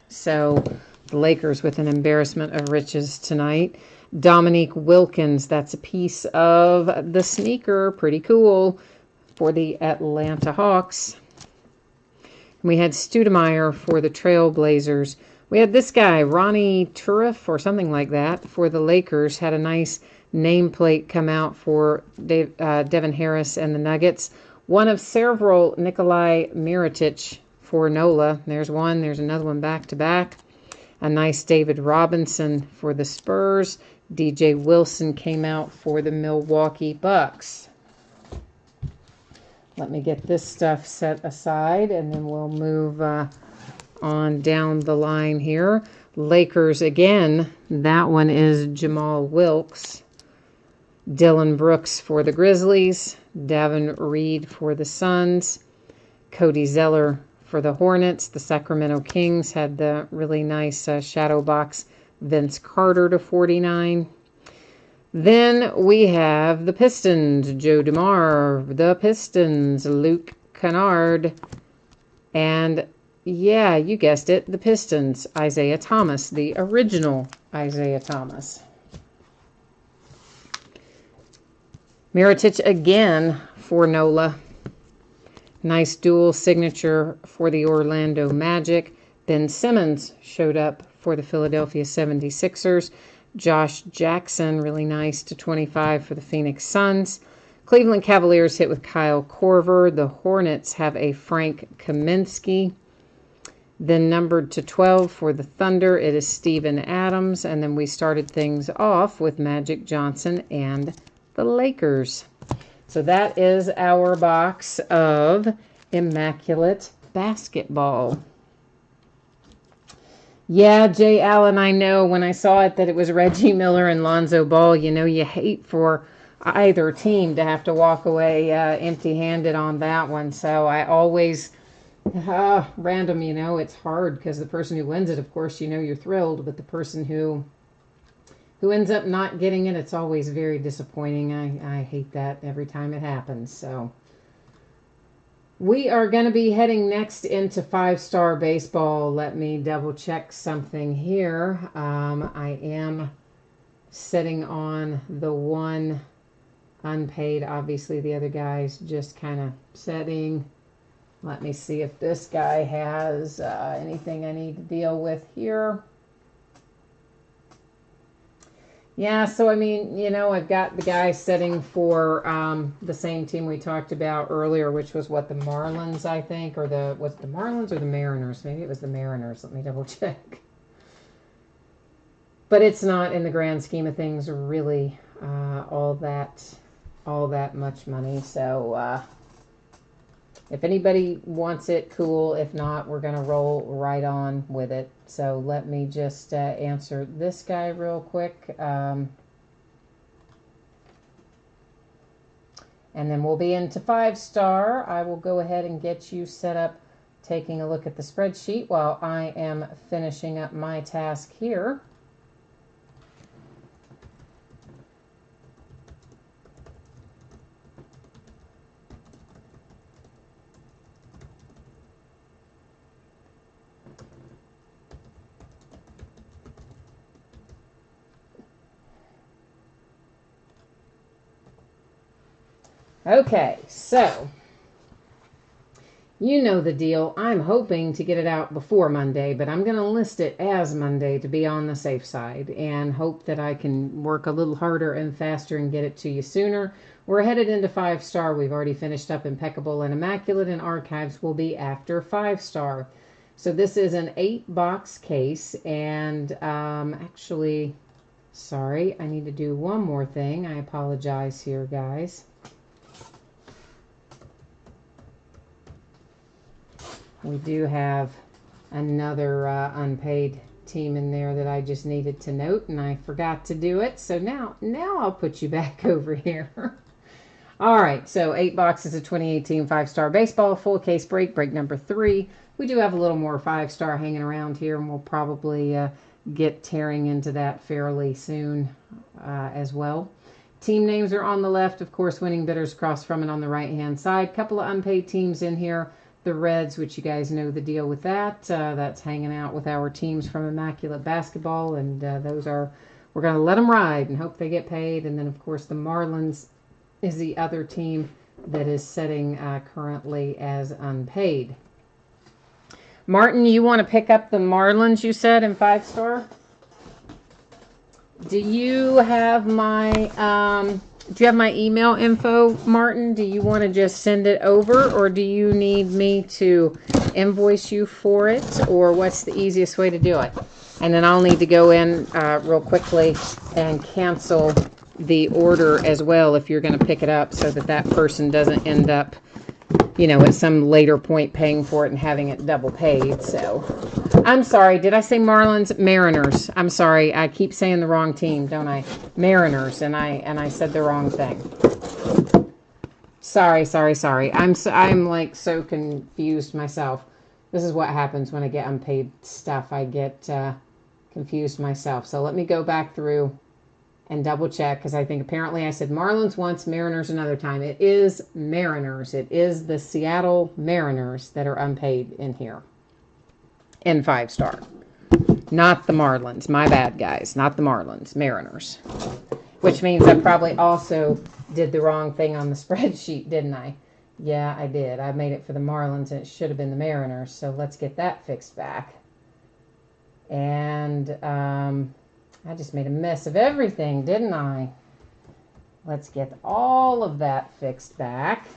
S1: So the Lakers with an embarrassment of riches tonight. Dominique Wilkins, that's a piece of the sneaker. Pretty cool for the Atlanta Hawks. We had Stoudemire for the Trailblazers. We had this guy, Ronnie Turiff or something like that, for the Lakers. Had a nice nameplate come out for Devin Harris and the Nuggets. One of several Nikolai Mirotic for NOLA. There's one. There's another one back to back. A nice David Robinson for the Spurs. DJ Wilson came out for the Milwaukee Bucks. Let me get this stuff set aside, and then we'll move on down the line here. Lakers again. That one is Jamal Wilkes. Dylan Brooks for the Grizzlies. Davin Reed for the Suns. Cody Zeller for the Hornets. The Sacramento Kings had the really nice shadow box Vince Carter to 49. Then we have the Pistons, Joe DeMar. The Pistons, Luke Kennard. And yeah, you guessed it, the Pistons, Isaiah Thomas, the original Isaiah Thomas. Mirotic again for NOLA. Nice dual signature for the Orlando Magic. Ben Simmons showed up for the Philadelphia 76ers. Josh Jackson, really nice to 25 for the Phoenix Suns. Cleveland Cavaliers hit with Kyle Korver. The Hornets have a Frank Kaminsky. Then numbered to 12 for the Thunder, it is Steven Adams. And then we started things off with Magic Johnson and the Lakers. So that is our box of Immaculate Basketball. Yeah, Jay Allen, I know when I saw it that it was Reggie Miller and Lonzo Ball, you know, you hate for either team to have to walk away empty-handed on that one. So I always, random, you know, it's hard because the person who wins it, of course, you know, you're thrilled. But the person who ends up not getting it, it's always very disappointing. I hate that every time it happens. So we are going to be heading next into 5-star baseball. Let me double check something here. I am sitting on the one unpaid. Obviously, the other guy's just kind of setting. Let me see if this guy has anything I need to deal with here. Yeah, so I mean, you know, I've got the guy setting for the same team we talked about earlier, which was what, the Marlins, I think, or was it the Marlins or the Mariners? Maybe it was the Mariners. Let me double check. But it's not, in the grand scheme of things, really all that much money. So if anybody wants it, cool. If not, we're going to roll right on with it. So let me just answer this guy real quick. And then we'll be into 5-star. I will go ahead and get you set up, taking a look at the spreadsheet while I am finishing up my task here. Okay, so you know the deal. I'm hoping to get it out before Monday, but I'm going to list it as Monday to be on the safe side and hope that I can work a little harder and faster and get it to you sooner. We're headed into 5-star. We've already finished up impeccable and immaculate, and archives will be after 5-star. So this is an 8-box case, and actually, sorry, I need to do one more thing. I apologize here, guys. We do have another unpaid team in there that I just needed to note, and I forgot to do it. So now I'll put you back over here. All right, so 8 boxes of 2018 5-star baseball, full case break number 3. We do have a little more 5-star hanging around here, and we'll probably get tearing into that fairly soon as well. Team names are on the left, of course, winning bidders across from it on the right-hand side. Couple of unpaid teams in here. The Reds, which you guys know the deal with that. That's hanging out with our teams from Immaculate Basketball, and we're going to let them ride and hope they get paid. And then, of course, the Marlins is the other team that is setting currently as unpaid. Martin, you want to pick up the Marlins, you said, in 5-star? Do you have my email info, Martin? Do you want to just send it over, or do you need me to invoice you for it, or what's the easiest way to do it? And then I'll need to go in real quickly and cancel the order as well if you're going to pick it up, so that person doesn't end up, you know, at some later point paying for it and having it double paid. So I'm sorry, did I say Marlins? Mariners. I'm sorry, I keep saying the wrong team, don't I? Mariners, and I said the wrong thing. Sorry. I'm like so confused myself. This is what happens when I get unpaid stuff. I get confused myself. So let me go back through and double check, because I think apparently I said Marlins once, Mariners another time. It is Mariners. It is the Seattle Mariners that are unpaid in here in 5-star. Not the Marlins. My bad, guys. Not the Marlins. Mariners. Which means I probably also did the wrong thing on the spreadsheet, didn't I? Yeah, I did. I made it for the Marlins, and it should have been the Mariners. So let's get that fixed back. And I just made a mess of everything, didn't I? Let's get all of that fixed back.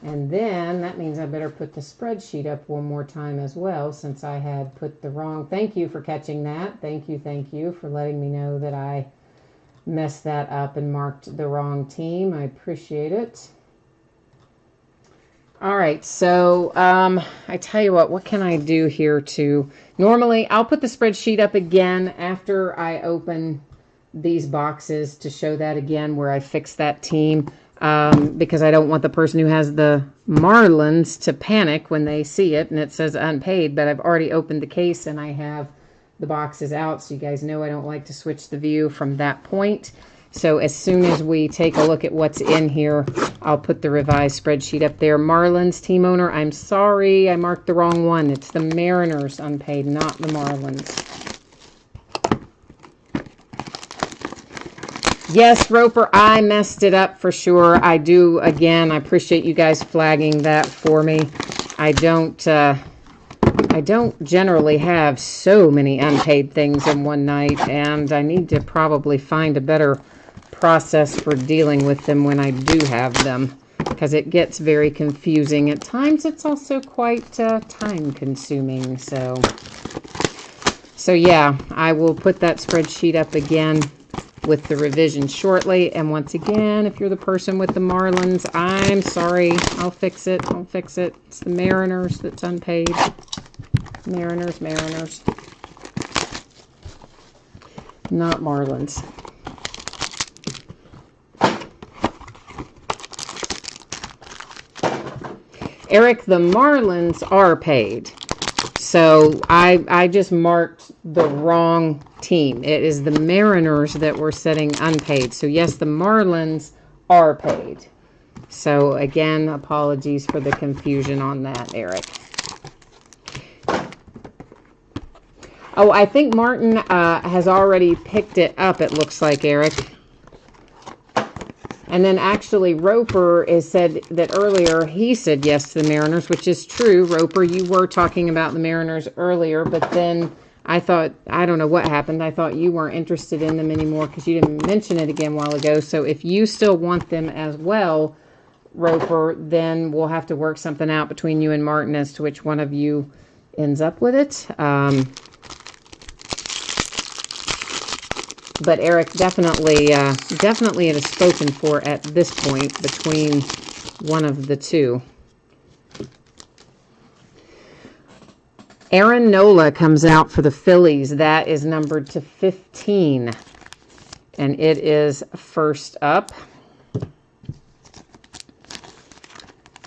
S1: And then that means I better put the spreadsheet up one more time as well, since I had put the wrong. Thank you for catching that. Thank you for letting me know that I messed that up and marked the wrong team. I appreciate it. All right, so I tell you what can I do here to... Normally, I'll put the spreadsheet up again after I open these boxes to show that again where I fix that team, because I don't want the person who has the Marlins to panic when they see it and it says unpaid, but I've already opened the case and I have the boxes out, so you guys know I don't like to switch the view from that point. So as soon as we take a look at what's in here, I'll put the revised spreadsheet up there. Marlins team owner, I'm sorry, I marked the wrong one. It's the Mariners unpaid, not the Marlins. Yes, Roper, I messed it up for sure. I do, again, I appreciate you guys flagging that for me. I don't I don't generally have so many unpaid things in one night, and I need to probably find a better process for dealing with them when I do have them, because it gets very confusing. At times, it's also quite time-consuming. So yeah, I will put that spreadsheet up again with the revision shortly. And once again, if you're the person with the Marlins, I'm sorry. I'll fix it. I'll fix it. It's the Mariners that's unpaid. Mariners. Not Marlins. Eric, the Marlins are paid. So I just marked the wrong team. It is the Mariners that we're setting unpaid. So yes, the Marlins are paid. So again, apologies for the confusion on that, Eric. Oh, I think Martin has already picked it up, it looks like, Eric. And then actually Roper has said that earlier, he said yes to the Mariners, which is true. Roper, you were talking about the Mariners earlier, but then I thought, I don't know what happened. I thought you weren't interested in them anymore because you didn't mention it again a while ago. So if you still want them as well, Roper, then we'll have to work something out between you and Martin as to which one of you ends up with it. But Eric, definitely it is spoken for at this point between one of the two. Aaron Nola comes out for the Phillies. That is numbered to 15. And it is first up.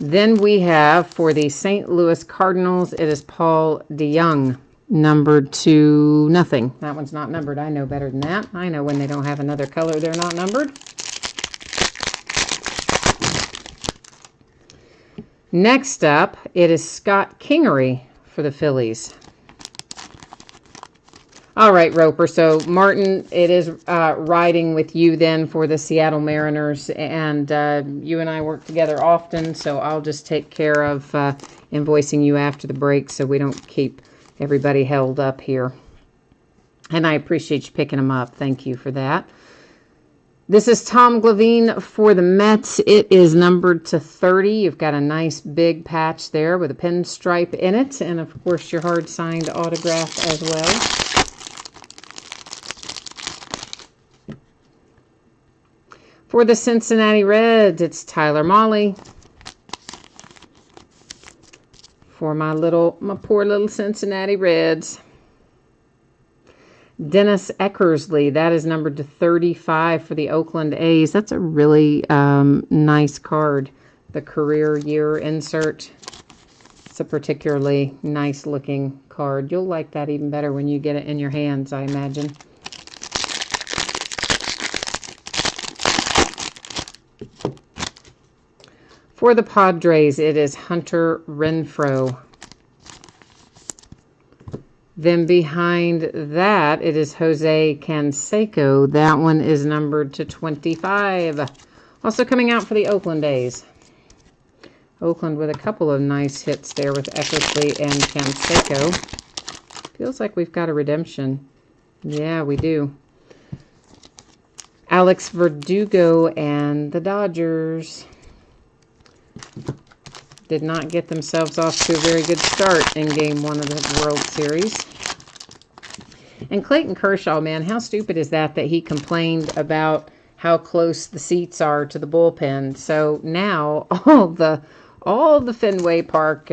S1: Then we have for the St. Louis Cardinals, it is Paul DeJong. Numbered to nothing. That one's not numbered. I know better than that. I know when they don't have another color, they're not numbered. Next up, it is Scott Kingery for the Phillies. All right, Roper. So, Martin, it is riding with you then for the Seattle Mariners. And you and I work together often, so I'll just take care of invoicing you after the break so we don't keep everybody held up here. And I appreciate you picking them up. Thank you for that. This is Tom Glavine for the Mets. It is numbered to 30. You've got a nice big patch there with a pinstripe in it. And, of course, your hard-signed autograph as well. For the Cincinnati Reds, it's Tyler Mahle. For my poor little Cincinnati Reds. Dennis Eckersley, that is numbered to 35 for the Oakland A's. That's a really nice card. The career year insert. It's a particularly nice looking card. You'll like that even better when you get it in your hands, I imagine. For the Padres, it is Hunter Renfroe. Then behind that, it is Jose Canseco. That one is numbered to 25. Also coming out for the Oakland A's. Oakland with a couple of nice hits there with Eckersley and Canseco. Feels like we've got a redemption. Yeah, we do. Alex Verdugo and the Dodgers did not get themselves off to a very good start in Game 1 of the World Series. And Clayton Kershaw, man, how stupid is that he complained about how close the seats are to the bullpen. So now all the Fenway Park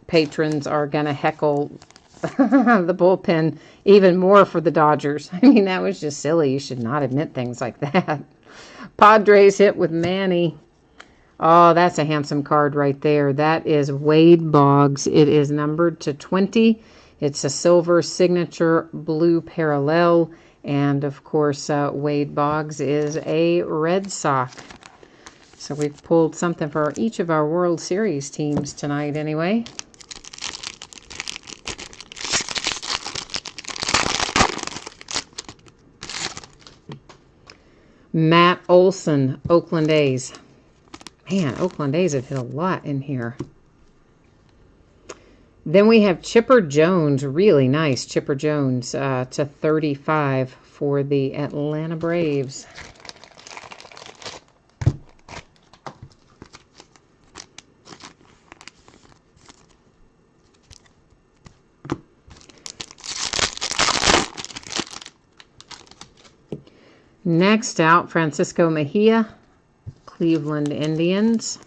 S1: patrons are going to heckle the bullpen even more for the Dodgers. I mean, that was just silly. You should not admit things like that. Padres hit with Manny. Oh, that's a handsome card right there. That is Wade Boggs. It is numbered to 20. It's a silver signature blue parallel. And, of course, Wade Boggs is a Red Sox. So we've pulled something for each of our World Series teams tonight anyway. Matt Olson, Oakland A's. Man, Oakland A's have hit a lot in here. Then we have Chipper Jones, really nice Chipper Jones to 35 for the Atlanta Braves. Next out, Francisco Mejia, Cleveland Indians.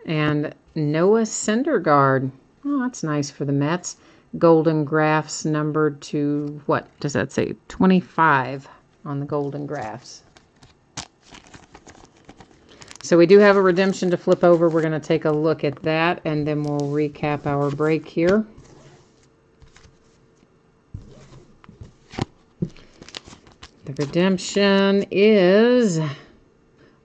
S1: And Noah Syndergaard. Oh, that's nice for the Mets. Golden Graphs numbered to, what does that say? 25 on the Golden Graphs. So we do have a redemption to flip over. We're going to take a look at that, and then we'll recap our break here. The redemption is...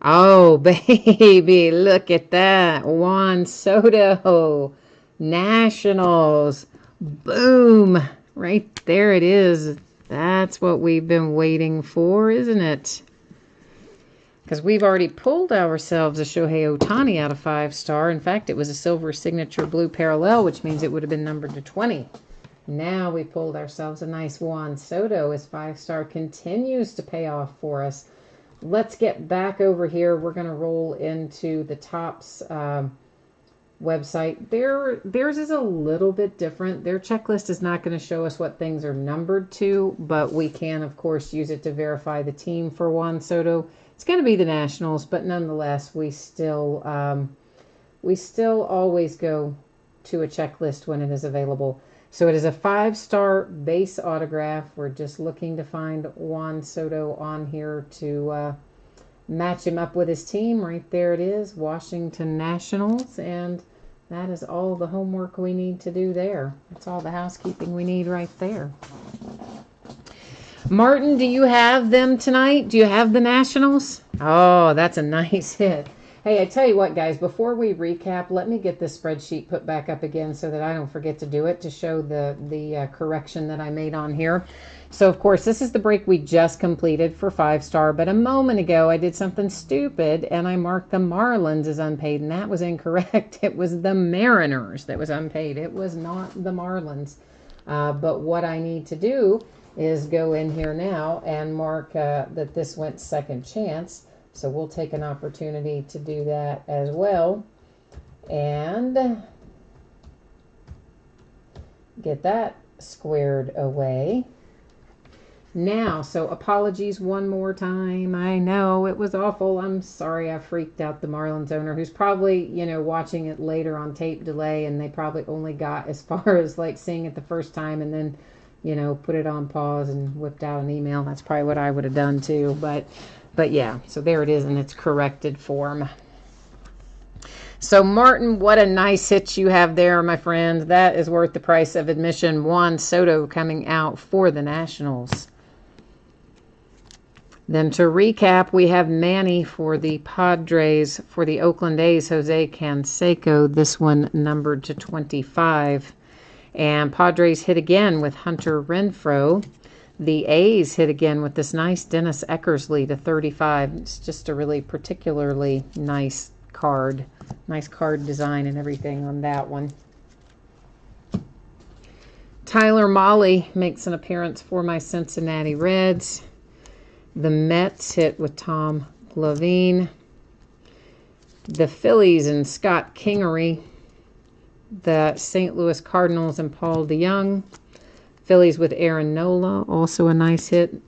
S1: oh, baby, look at that. Juan Soto, Nationals. Boom. Right there it is. That's what we've been waiting for, isn't it? Because we've already pulled ourselves a Shohei Ohtani out of 5-star. In fact, it was a silver signature blue parallel, which means it would have been numbered to 20. Now we pulled ourselves a nice Juan Soto as 5-star continues to pay off for us. Let's get back over here. We're going to roll into the Topps website. Theirs is a little bit different. Their checklist is not going to show us what things are numbered to, but we can, of course, use it to verify the team for Juan Soto. It's going to be the Nationals, but nonetheless, we still always go to a checklist when it is available. So it is a 5-star base autograph. We're just looking to find Juan Soto on here to match him up with his team. Right there it is, Washington Nationals. And that is all the homework we need to do there. That's all the housekeeping we need right there. Martin, do you have them tonight? Do you have the Nationals? Oh, that's a nice hit. Hey, I tell you what, guys, before we recap, let me get this spreadsheet put back up again so that I don't forget to do it, to show the correction that I made on here. So, of course, this is the break we just completed for 5-star, but a moment ago I did something stupid, and I marked the Marlins as unpaid, and that was incorrect. It was the Mariners that was unpaid. It was not the Marlins. But what I need to do is go in here now and mark that this went second chance. So we'll take an opportunity to do that as well and get that squared away. Now, so apologies one more time. I know it was awful. I'm sorry I freaked out the Marlins owner, who's probably, watching it later on tape delay, and they probably only got as far as like seeing it the first time and then, put it on pause and whipped out an email. That's probably what I would have done too. But yeah, so there it is in its corrected form. So Martin, what a nice hit you have there, my friend. That is worth the price of admission. Juan Soto coming out for the Nationals. Then to recap, we have Manny for the Padres. For the Oakland A's, Jose Canseco. This one numbered to 25. And Padres hit again with Hunter Renfroe. The A's hit again with this nice Dennis Eckersley to 35. It's just a really particularly nice card. Nice card design and everything on that one. Tyler Mahle makes an appearance for my Cincinnati Reds. The Mets hit with Tom Glavine. The Phillies and Scott Kingery. The St. Louis Cardinals and Paul DeJong. Phillies with Aaron Nola, also a nice hit,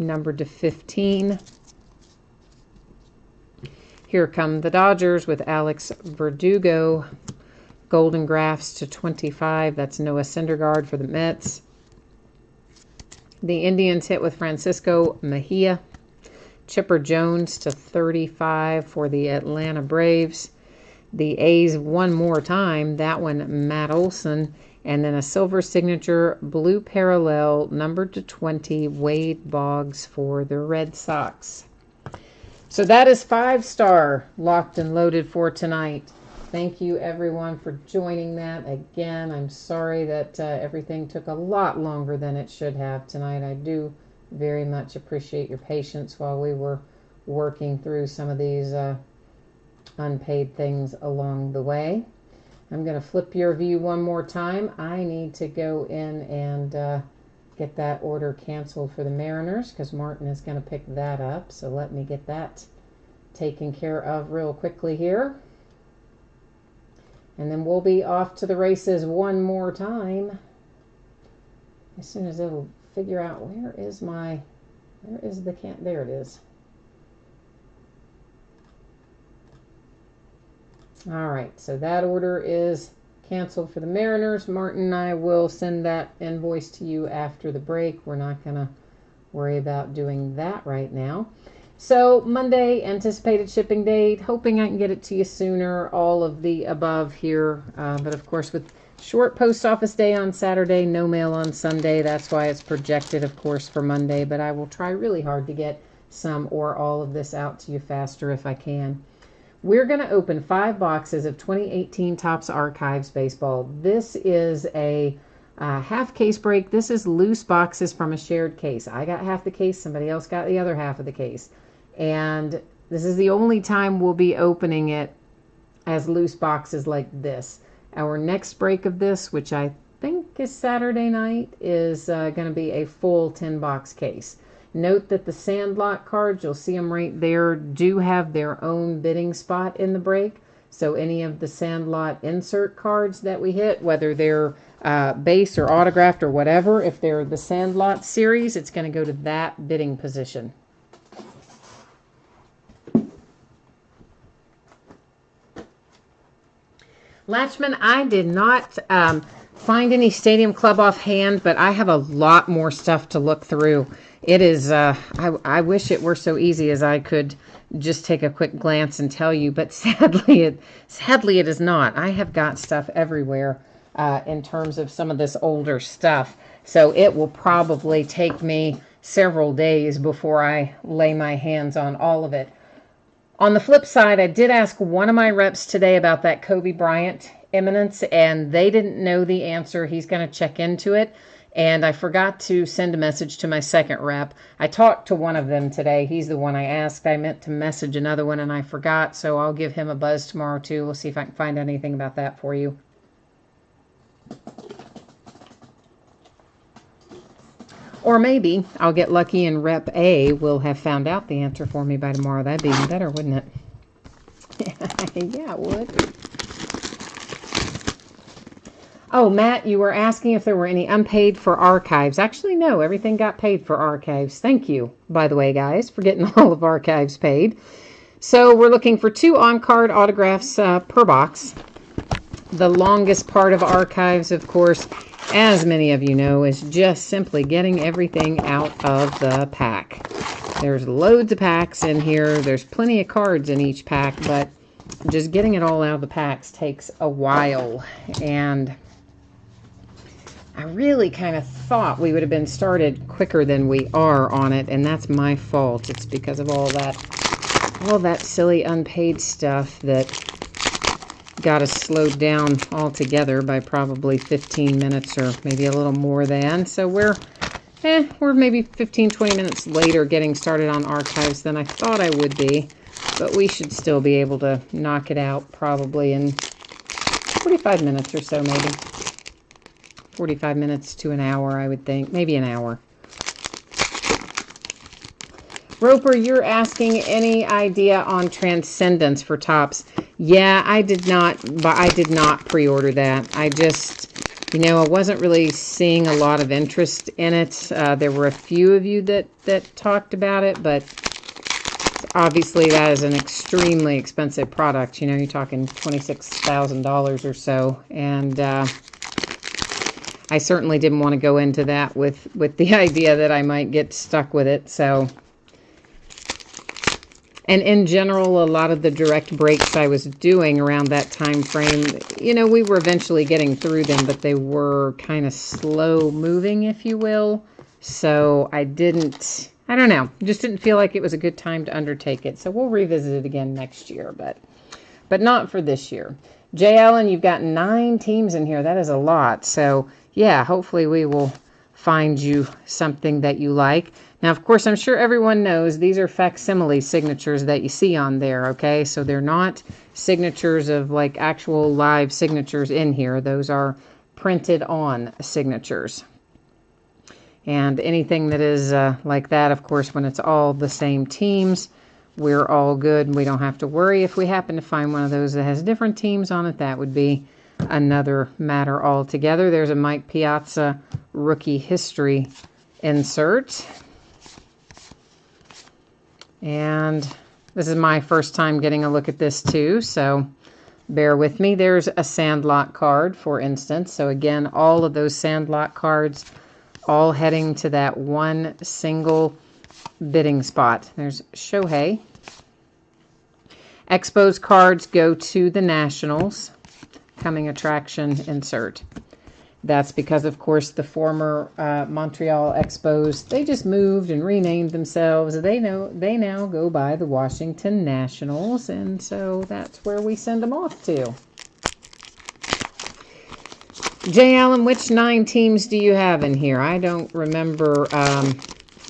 S1: numbered to 15. Here come the Dodgers with Alex Verdugo. Golden Graphs to 25. That's Noah Syndergaard for the Mets. The Indians hit with Francisco Mejia. Chipper Jones to 35 for the Atlanta Braves. The A's one more time. That one, Matt Olson. And then a silver signature blue parallel numbered to 20, Wade Boggs for the Red Sox. So that is 5-star locked and loaded for tonight. Thank you everyone for joining that. Again, I'm sorry that everything took a lot longer than it should have tonight. I do very much appreciate your patience while we were working through some of these unpaid things along the way. I'm going to flip your view one more time. I need to go in and get that order canceled for the Mariners because Martin is going to pick that up. So let me get that taken care of real quickly here. And then we'll be off to the races one more time. As soon as it'll figure out where is the can, there it is. All right, so that order is canceled for the Mariners. Martin and I will send that invoice to you after the break. We're not going to worry about doing that right now. So Monday, anticipated shipping date, hoping I can get it to you sooner, all of the above here. But of course, with short post office day on Saturday, no mail on Sunday. That's why it's projected, of course, for Monday. But I will try really hard to get some or all of this out to you faster if I can. We're going to open 5 boxes of 2018 Topps Archives baseball. This is a half case break. This is loose boxes from a shared case. I got half the case. Somebody else got the other half of the case. And this is the only time we'll be opening it as loose boxes like this. Our next break of this, which I think is Saturday night, is going to be a full 10-box case. Note that the Sandlot cards, you'll see them right there, do have their own bidding spot in the break. So any of the Sandlot insert cards that we hit, whether they're base or autographed or whatever, if they're the Sandlot series, it's going to go to that bidding position. Latchman, I did not find any Stadium Club offhand, but I have a lot more stuff to look through. It is, I wish it were so easy as I could just take a quick glance and tell you, but sadly it is not. I have got stuff everywhere in terms of some of this older stuff. So it will probably take me several days before I lay my hands on all of it. On the flip side, I did ask one of my reps today about that Kobe Bryant eminence, and they didn't know the answer. He's going to check into it. And I forgot to send a message to my second rep. I talked to one of them today. He's the one I asked. I meant to message another one, and I forgot. So I'll give him a buzz tomorrow, too. We'll see if I can find anything about that for you. Or maybe I'll get lucky and Rep A will have found out the answer for me by tomorrow. That'd be even better, wouldn't it? Yeah, it would. Oh, Matt, you were asking if there were any unpaid for archives. Actually, no, everything got paid for archives. Thank you, by the way, guys, for getting all of archives paid. So we're looking for 2 on-card autographs per box. The longest part of archives, of course, as many of you know, is just simply getting everything out of the pack. There's loads of packs in here. There's plenty of cards in each pack, but just getting it all out of the packs takes a while. And I really kind of thought we would have been started quicker than we are on it, and that's my fault. It's because of all that silly unpaid stuff that got us slowed down altogether by probably 15 minutes or maybe a little more than. So we're maybe 15-20 minutes later getting started on archives than I thought I would be, but we should still be able to knock it out probably in 45 minutes or so, maybe 45 minutes to an hour, I would think, maybe an hour. Roper, you're asking any idea on Transcendence for Topps? Yeah, I did not pre-order that. I just, I wasn't really seeing a lot of interest in it. There were a few of you that talked about it, but obviously that is an extremely expensive product. You're talking $26,000 or so, and I certainly didn't want to go into that with the idea that I might get stuck with it. So, and in general, a lot of the direct breaks I was doing around that time frame, we were eventually getting through them, but they were kind of slow moving, if you will. So I don't know, just didn't feel like it was a good time to undertake it. So we'll revisit it again next year, but not for this year. Jay Allen, you've got 9 teams in here. That is a lot. So yeah, hopefully we will find you something that you like. Now, of course, I'm sure everyone knows these are facsimile signatures that you see on there, okay? So they're not signatures of like actual live signatures in here. Those are printed on signatures. And anything that is like that, of course, when it's all the same teams, we're all good. We don't have to worry. If we happen to find one of those that has different teams on it, that would be another matter altogether. There's a Mike Piazza rookie history insert. And this is my first time getting a look at this too, so bear with me. There's a Sandlot card, for instance. So again, all of those Sandlot cards all heading to that one single bidding spot. There's Shohei. Expos cards go to the Nationals. Coming attraction insert. That's because, of course, the former Montreal Expos, they just moved and renamed themselves. They now go by the Washington Nationals, and so that's where we send them off to. Jay Allen, which 9 teams do you have in here? I don't remember,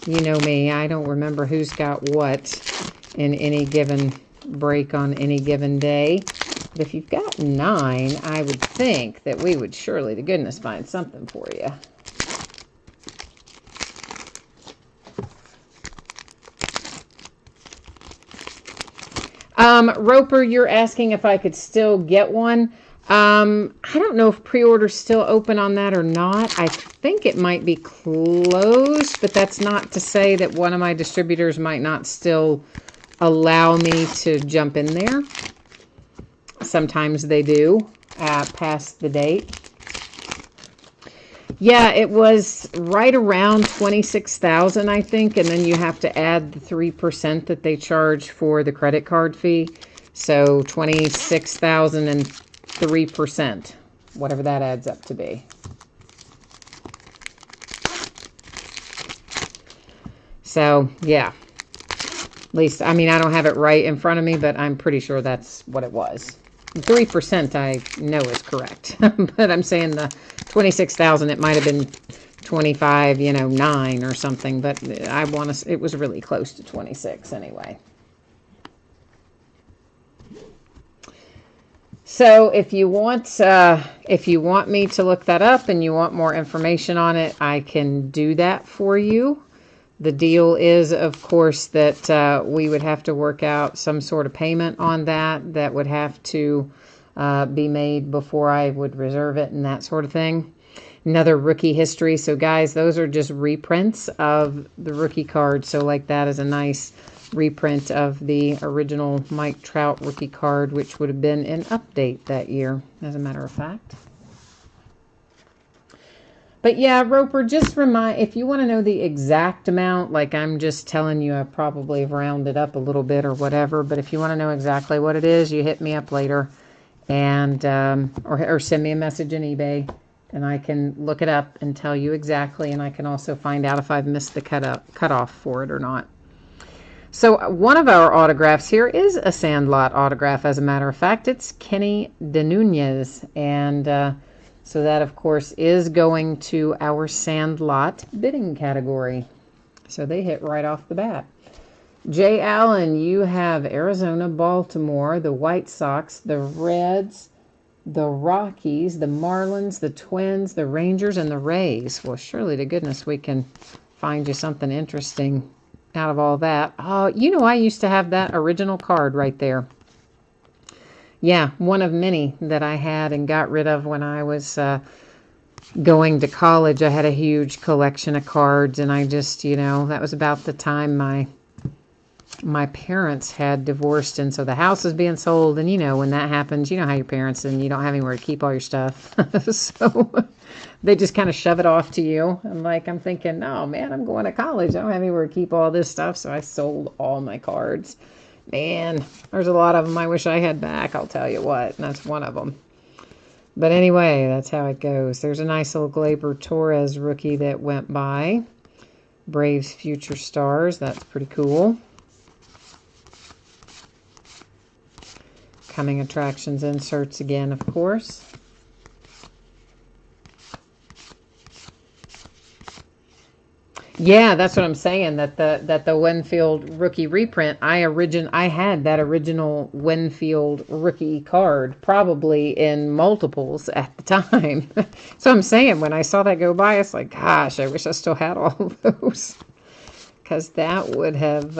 S1: you know me, I don't remember who's got what in any given break on any given day. But if you've got 9, I would think that we would surely to goodness find something for you. Roper, you're asking if I could still get one. I don't know if pre-order's still open on that or not. I think it might be closed, but that's not to say that one of my distributors might not still allow me to jump in there. Sometimes they do, past the date. Yeah, it was right around 26,000, I think, and then you have to add the 3% that they charge for the credit card fee. So 26,000 and 3%, whatever that adds up to be. So, yeah. At least, I mean, I don't have it right in front of me, but I'm pretty sure that's what it was. 3% I know is correct. But I'm saying the 26,000, it might have been 25, 9 or something, but I want to, it was really close to 26 anyway. So if you want me to look that up and you want more information on it, I can do that for you. The deal is, of course, that we would have to work out some sort of payment on that. That would have to be made before I would reserve it and that sort of thing. Another rookie history. So, guys, those are just reprints of the rookie card. So, like, that is a nice reprint of the original Mike Trout rookie card, which would have been an update that year, as a matter of fact. But yeah, Roper, just if you want to know the exact amount, like I'm just telling you, I probably have rounded up a little bit or whatever, but if you want to know exactly what it is, you hit me up later and or send me a message in eBay and I can look it up and tell you exactly, and I can also find out if I've missed the cutoff for it or not. So one of our autographs here is a Sandlot autograph, as a matter of fact. It's Kenny DeNunez, and so that, of course, is going to our Sandlot bidding category. So they hit right off the bat. Jay Allen, you have Arizona, Baltimore, the White Sox, the Reds, the Rockies, the Marlins, the Twins, the Rangers, and the Rays. Well, surely to goodness we can find you something interesting out of all that. Oh, I used to have that original card right there. Yeah, one of many that I had and got rid of when I was going to college. I had a huge collection of cards, and I just, that was about the time my parents had divorced, and so the house was being sold, and when that happens, how your parents, and you don't have anywhere to keep all your stuff. So they just kind of shove it off to you. And I'm thinking, no, man, I'm going to college. I don't have anywhere to keep all this stuff, so I sold all my cards. Man, there's a lot of them I wish I had back, I'll tell you what, and that's one of them. But anyway, that's how it goes. There's a nice little Gleyber Torres rookie that went by. Braves Future Stars, that's pretty cool. Coming attractions inserts again, of course. Yeah, that's what I'm saying. That the Winfield rookie reprint. I had that original Winfield rookie card, probably in multiples at the time. So I'm saying when I saw that go by, it's like, gosh, I wish I still had all of those. Because that would have,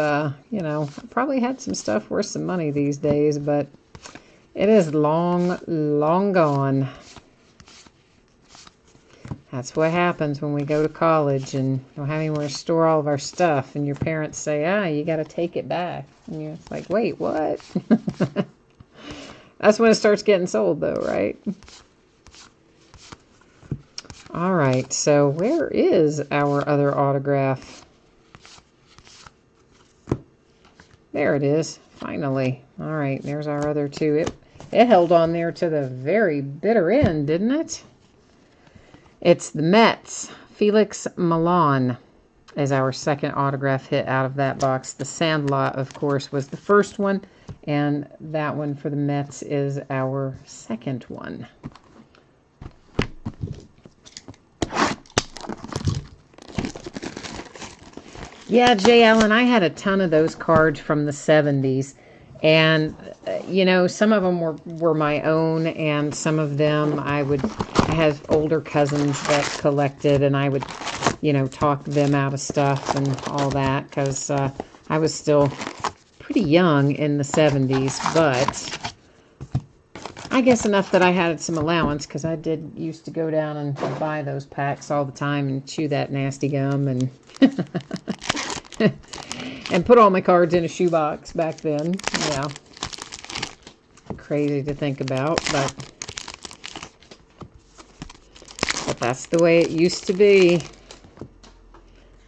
S1: probably had some stuff worth some money these days, but it is long, long gone. That's what happens when we go to college and don't have anywhere to store all of our stuff, and your parents say, you got to take it back. And you're like, wait, what? That's when it starts getting sold, though, right? All right, so where is our other autograph? There it is, finally. All right, there's our other two. It held on there to the very bitter end, didn't it? It's the Mets. Felix Milan is our second autograph hit out of that box. The Sandlot, of course, was the first one, and that one for the Mets is our second one. Yeah, Jay Allen, I had a ton of those cards from the 70s. And, some of them were my own, and some of them I have older cousins that collected, and I would, talk them out of stuff and all that, because I was still pretty young in the 70s, but I guess enough that I had some allowance, because I used to go down and buy those packs all the time and chew that nasty gum and and put all my cards in a shoebox back then. Yeah. Crazy to think about, but that's the way it used to be.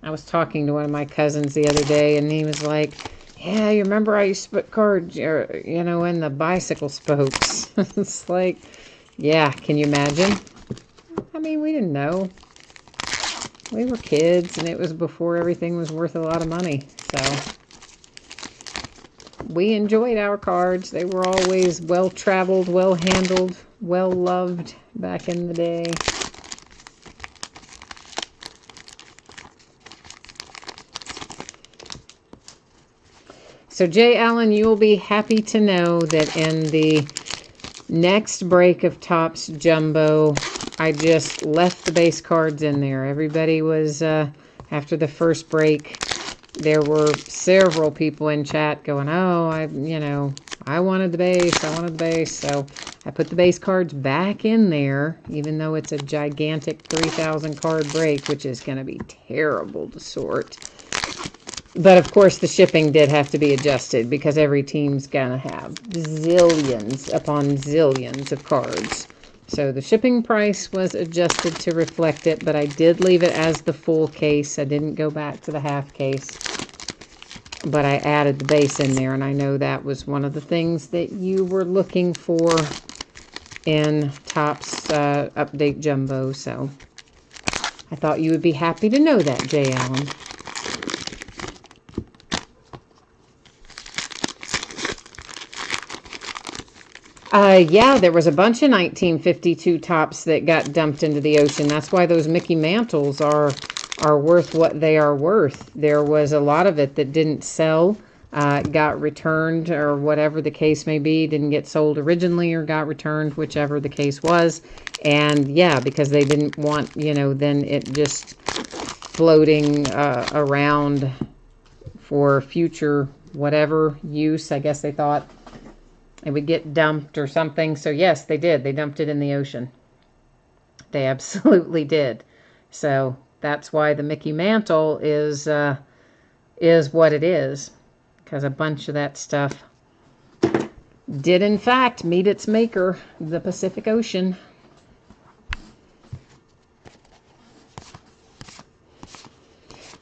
S1: I was talking to one of my cousins the other day, and he was like, yeah, you remember I used to put cards, in the bicycle spokes. It's like, yeah, can you imagine? I mean, we didn't know. We were kids, and it was before everything was worth a lot of money. So we enjoyed our cards. They were always well-traveled, well-handled, well-loved back in the day. So, Jay Allen, you will be happy to know that in the next break of Topps Jumbo, I just left the base cards in there. Everybody was, after the first break, there were several people in chat going, oh, I wanted the base. So I put the base cards back in there, even though it's a gigantic 3,000 card break, which is going to be terrible to sort. But, of course, the shipping did have to be adjusted because every team's going to have zillions upon zillions of cards. So the shipping price was adjusted to reflect it, but I did leave it as the full case. I didn't go back to the half case. But I added the base in there, and I know that was one of the things that you were looking for in Topps Update Jumbo. So I thought you would be happy to know that, Jay Allen. Yeah, there was a bunch of 1952 Topps that got dumped into the ocean. That's why those Mickey Mantles are worth what they are worth. There was a lot of it that didn't sell, got returned, or whatever the case may be. Didn't get sold originally or got returned, whichever the case was. And yeah, because they didn't want, then it just floating around for future whatever use. I guess they thought it would get dumped or something. So yes, they did. They dumped it in the ocean. They absolutely did. So that's why the Mickey Mantle is what it is, because a bunch of that stuff did in fact meet its maker, the Pacific Ocean.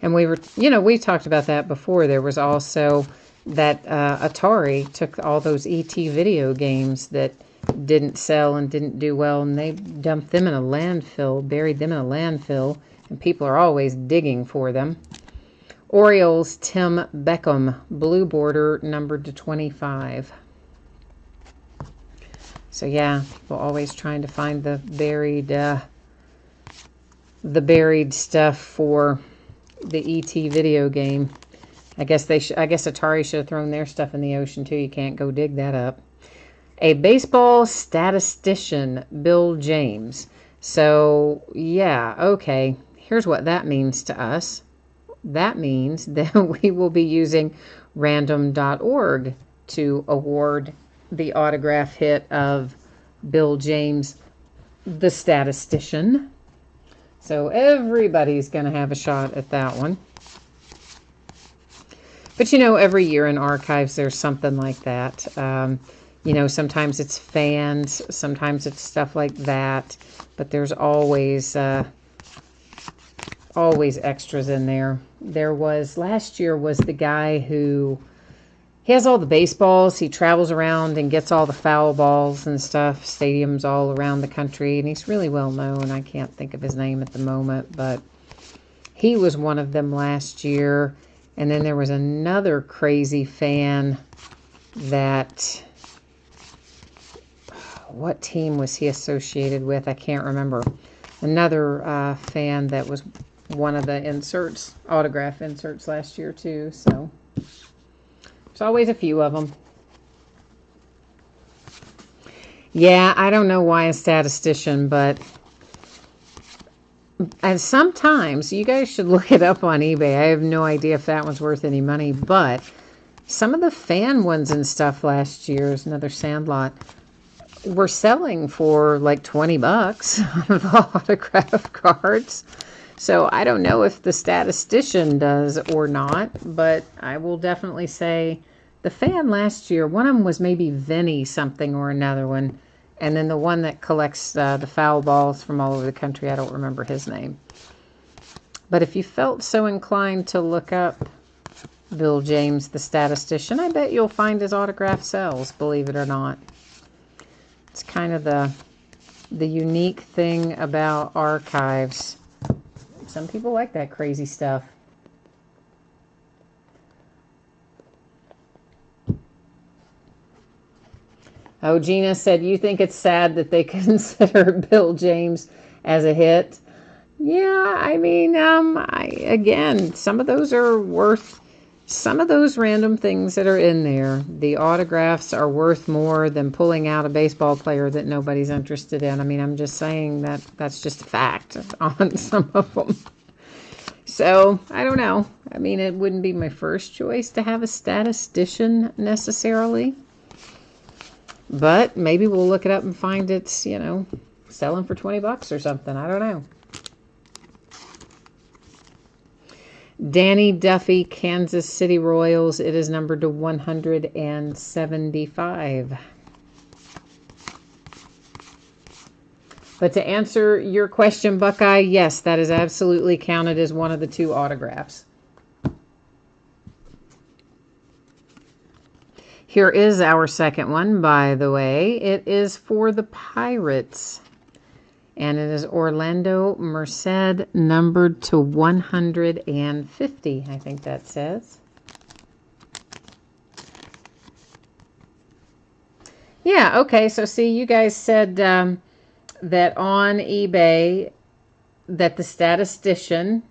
S1: And we talked about that before. There was also that Atari took all those ET video games that didn't sell and didn't do well, and they dumped them in a landfill, buried them in a landfill, and people are always digging for them. Orioles, Tim Beckham, blue border, numbered to 25. So yeah, people always trying to find the buried stuff for the ET video game. I guess Atari should have thrown their stuff in the ocean too. You can't go dig that up. A baseball statistician, Bill James. So, yeah, okay. Here's what that means to us. That means that we will be using random.org to award the autograph hit of Bill James, the statistician. So everybody's going to have a shot at that one. But, you know, every year in archives, there's something like that. You know, sometimes it's fans, sometimes it's stuff like that. But there's always extras in there. There was, last year was the guy who, he has all the baseballs. He travels around and gets all the foul balls and stuff, stadiums all around the country. And he's really well known. I can't think of his name at the moment, but he was one of them last year. And then there was another crazy fan that, what team was he associated with? I can't remember. Another fan that was one of the inserts, autograph inserts last year too. So there's always a few of them. Yeah, I don't know why a statistician, but and sometimes you guys should look it up on eBay. I have no idea if that one's worth any money, but some of the fan ones and stuff last year, is another Sandlot, were selling for like $20 of autograph cards. So I don't know if the statistician does or not, but I will definitely say the fan last year, one of them was maybe Vinny something or another one. And then the one that collects the foul balls from all over the country, I don't remember his name. But if you felt so inclined to look up Bill James, the statistician, I bet you'll find his autograph sells, believe it or not. It's kind of the unique thing about archives. Some people like that crazy stuff. Oh, Gina said, you think it's sad that they consider Bill James as a hit? Yeah, I mean, again, some of those are worth, some of those random things that are in there, the autographs are worth more than pulling out a baseball player that nobody's interested in. I mean, I'm just saying that that's just a fact on some of them. So, I don't know. I mean, it wouldn't be my first choice to have a statistician necessarily. But maybe we'll look it up and find it's, you know, selling for $20 or something. I don't know. Danny Duffy, Kansas City Royals. It is numbered to 175. But to answer your question, Buckeye, yes, that is absolutely counted as one of the two autographs. Here is our second one, by the way. It is for the Pirates. And it is Orlando Merced, numbered to 150, I think that says. Yeah, okay, so see, you guys said that on eBay, that the statistician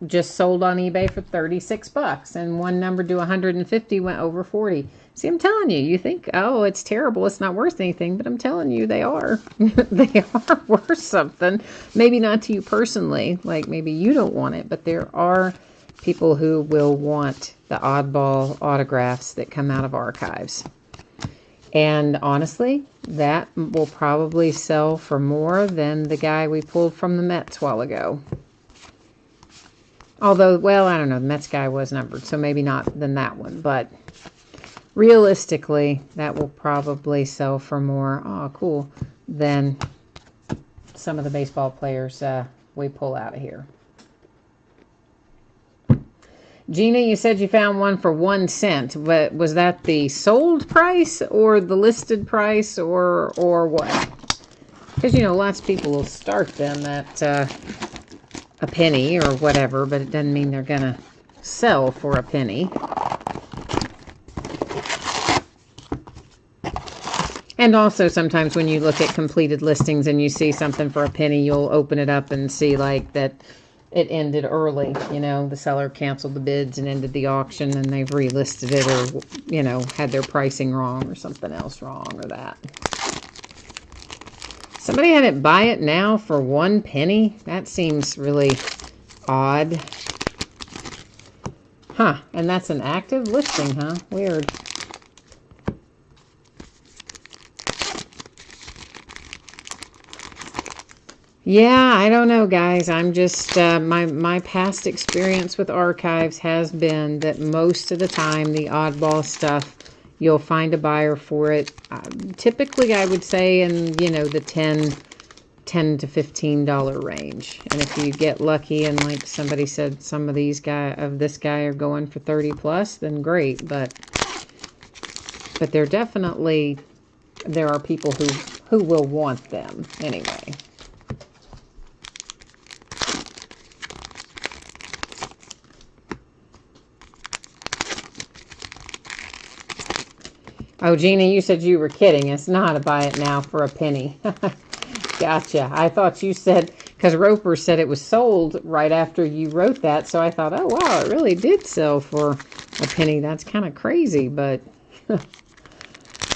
S1: just sold on eBay for $36, and one numbered to 150 went over 40. See, I'm telling you, you think, oh, it's terrible, it's not worth anything, but I'm telling you, they are. They are worth something. Maybe not to you personally, like maybe you don't want it, but there are people who will want the oddball autographs that come out of archives. And honestly, that will probably sell for more than the guy we pulled from the Mets a while ago. Although, well, I don't know, the Mets guy was numbered, so maybe not than that one, but realistically, that will probably sell for more, oh, cool, than some of the baseball players we pull out of here. Gina, you said you found one for 1 cent, but was that the sold price or the listed price or what? Because, you know, lots of people will start them at a penny or whatever, but it doesn't mean they're going to sell for a penny. And also sometimes when you look at completed listings and you see something for a penny, you'll open it up and see like that it ended early. You know, the seller canceled the bids and ended the auction, and they've relisted it, or, you know, had their pricing wrong or something else wrong or that. Somebody had it buy it now for 1 penny. That seems really odd. Huh, and that's an active listing, huh? Weird. Yeah, I don't know, guys. I'm just, my past experience with archives has been that most of the time, the oddball stuff, you'll find a buyer for it. Typically, I would say in, you know, the $10 to $15 range. And if you get lucky and like somebody said, some of these this guy are going for 30 plus, then great. But there definitely, there are people who will want them anyway. Oh, Gina, you said you were kidding. It's not a buy it now for a penny. Gotcha. I thought you said, because Roper said it was sold right after you wrote that. So I thought, oh, wow, it really did sell for a penny. That's kind of crazy, but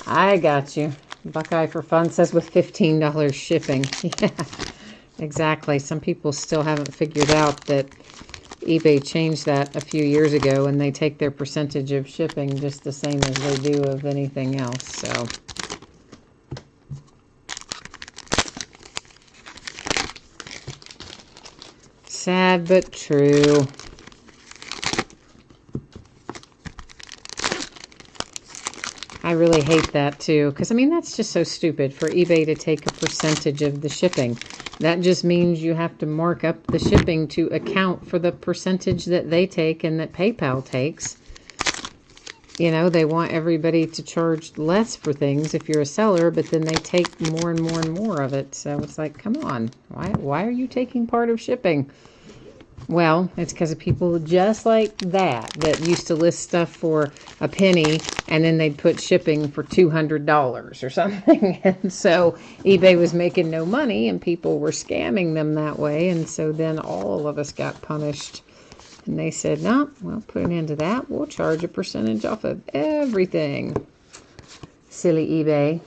S1: I got you. Buckeye for Fun says with $15 shipping. Yeah, exactly. Some people still haven't figured out that eBay changed that a few years ago, and they take their percentage of shipping just the same as they do of anything else. So sad but true. I really hate that too, because I mean that's just so stupid for eBay to take a percentage of the shipping. That just means you have to mark up the shipping to account for the percentage that they take and that PayPal takes. You know, they want everybody to charge less for things if you're a seller, but then they take more and more and more of it. So it's like, come on, why are you taking part of shipping? Well, it's because of people just like that used to list stuff for a penny and then they'd put shipping for $200 or something. And so eBay was making no money and people were scamming them that way. And so then all of us got punished. And they said, no, we'll put an end to that. We'll charge a percentage off of everything. Silly eBay.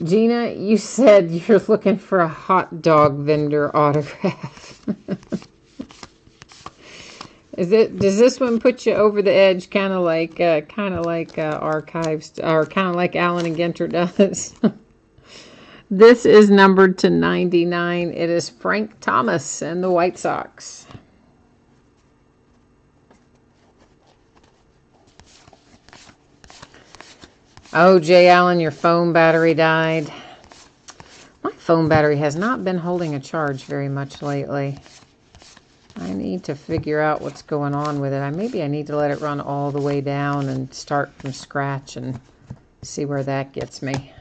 S1: Gina, you said you're looking for a hot dog vendor autograph. Does this one put you over the edge, kind of like archives, or kind of like Allen and Ginter does? This is numbered to 99. It is Frank Thomas and the White Sox. Oh, Jay Allen, your phone battery died. My phone battery has not been holding a charge very much lately. I need to figure out what's going on with it. Maybe I need to let it run all the way down and start from scratch and see where that gets me.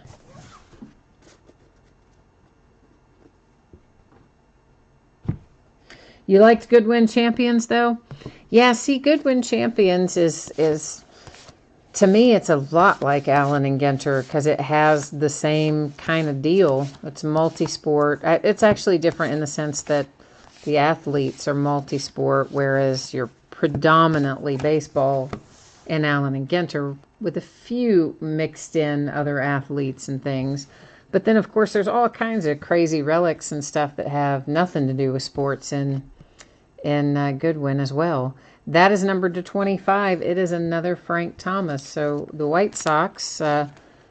S1: You liked Goodwin Champions, though? Yeah, see, Goodwin Champions is to me, it's a lot like Allen and Ginter because it has the same kind of deal. It's multi-sport. It's actually different in the sense that the athletes are multi-sport, whereas you're predominantly baseball in Allen and Ginter with a few mixed in other athletes and things. But then, of course, there's all kinds of crazy relics and stuff that have nothing to do with sports in Goodwin as well. That is numbered to 25. It is another Frank Thomas. So the White Sox,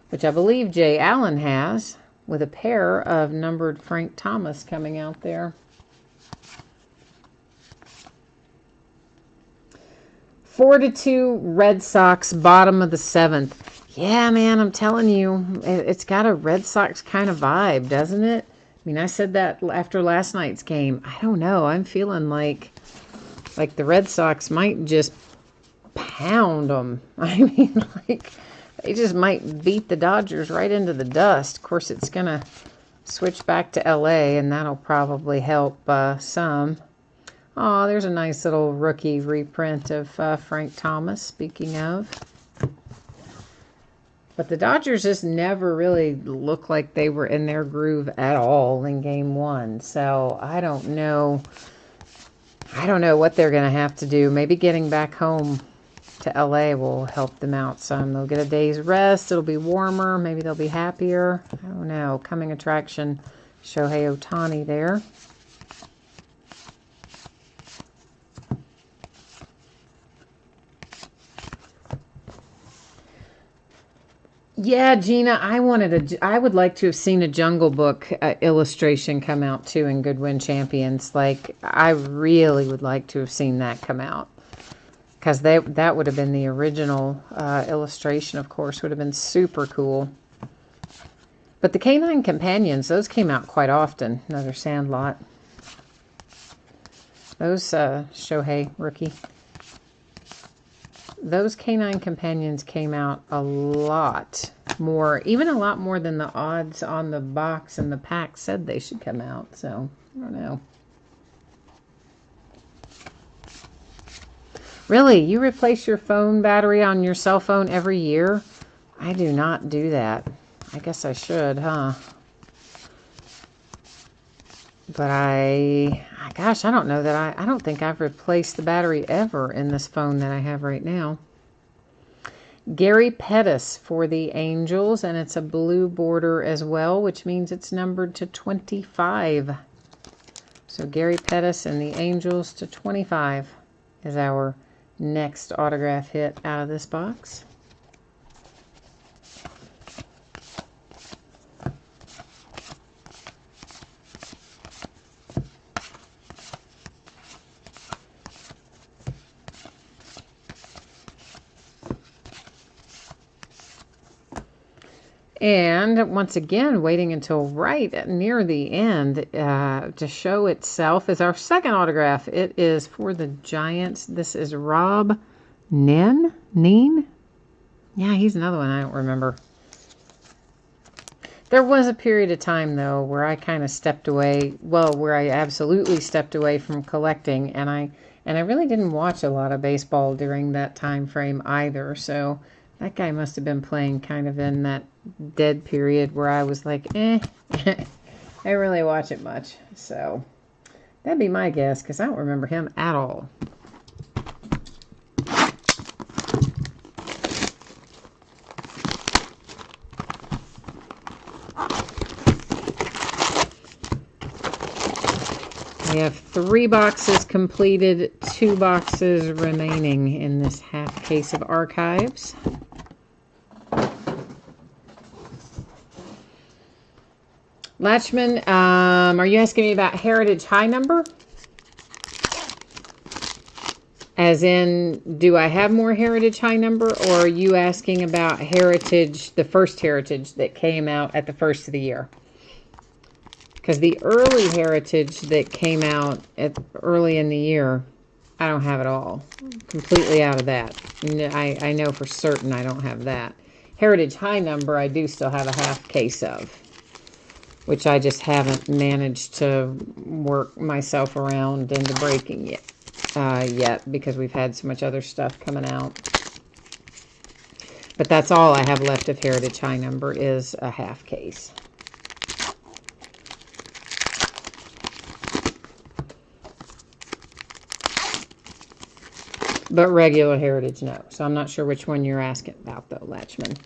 S1: which I believe Jay Allen has, with a pair of numbered Frank Thomas coming out there. 4-2 Red Sox, bottom of the 7th. Yeah, man, I'm telling you, it's got a Red Sox kind of vibe, doesn't it? I mean, I said that after last night's game. I don't know. I'm feeling like the Red Sox might just pound them. I mean, like, they just might beat the Dodgers right into the dust. Of course, it's going to switch back to LA, and that'll probably help some. Oh, there's a nice little rookie reprint of Frank Thomas, speaking of. But the Dodgers just never really looked like they were in their groove at all in game one. So I don't know. I don't know what they're going to have to do. Maybe getting back home to LA will help them out some. They'll get a day's rest. It'll be warmer. Maybe they'll be happier. I don't know. Coming attraction, Shohei Ohtani there. Yeah, Gina, I would like to have seen a Jungle Book illustration come out too in Goodwin Champions. Like, I really would like to have seen that come out. Because that would have been the original illustration, of course, would have been super cool. But the Canine Companions, those came out quite often. Another Sandlot. Those Shohei rookie. Those Canine Companions came out a lot more, even a lot more than the odds on the box and the pack said they should come out. So, I don't know. Really? You replace your phone battery on your cell phone every year? I do not do that. I guess I should, huh? But gosh, I don't know that I don't think I've replaced the battery ever in this phone that I have right now. Gary Pettis for the Angels, and it's a blue border as well, which means it's numbered to 25. So Gary Pettis and the Angels to 25 is our next autograph hit out of this box. And once again, waiting until right near the end to show itself is our second autograph. It is for the Giants. This is Rob Neen? Yeah, he's another one I don't remember. There was a period of time, though, where I kind of stepped away. Well, where I absolutely stepped away from collecting. And I really didn't watch a lot of baseball during that time frame either. So that guy must have been playing kind of in that dead period where I was like, I don't really watch it much. So that'd be my guess, because I don't remember him at all. We have 3 boxes completed, 2 boxes remaining in this half case of archives. Latchman, are you asking me about Heritage High number? As in, do I have more Heritage High number, or are you asking about Heritage, the first Heritage that came out at the first of the year? Because the early Heritage that came out early in the year, I don't have it all. Completely out of that. I know for certain I don't have that. Heritage High number, I do still have a half case of, which I just haven't managed to work myself around into breaking yet because we've had so much other stuff coming out. But that's all I have left of Heritage High number is a half case. But regular Heritage, no. So I'm not sure which one you're asking about, though, Latchman.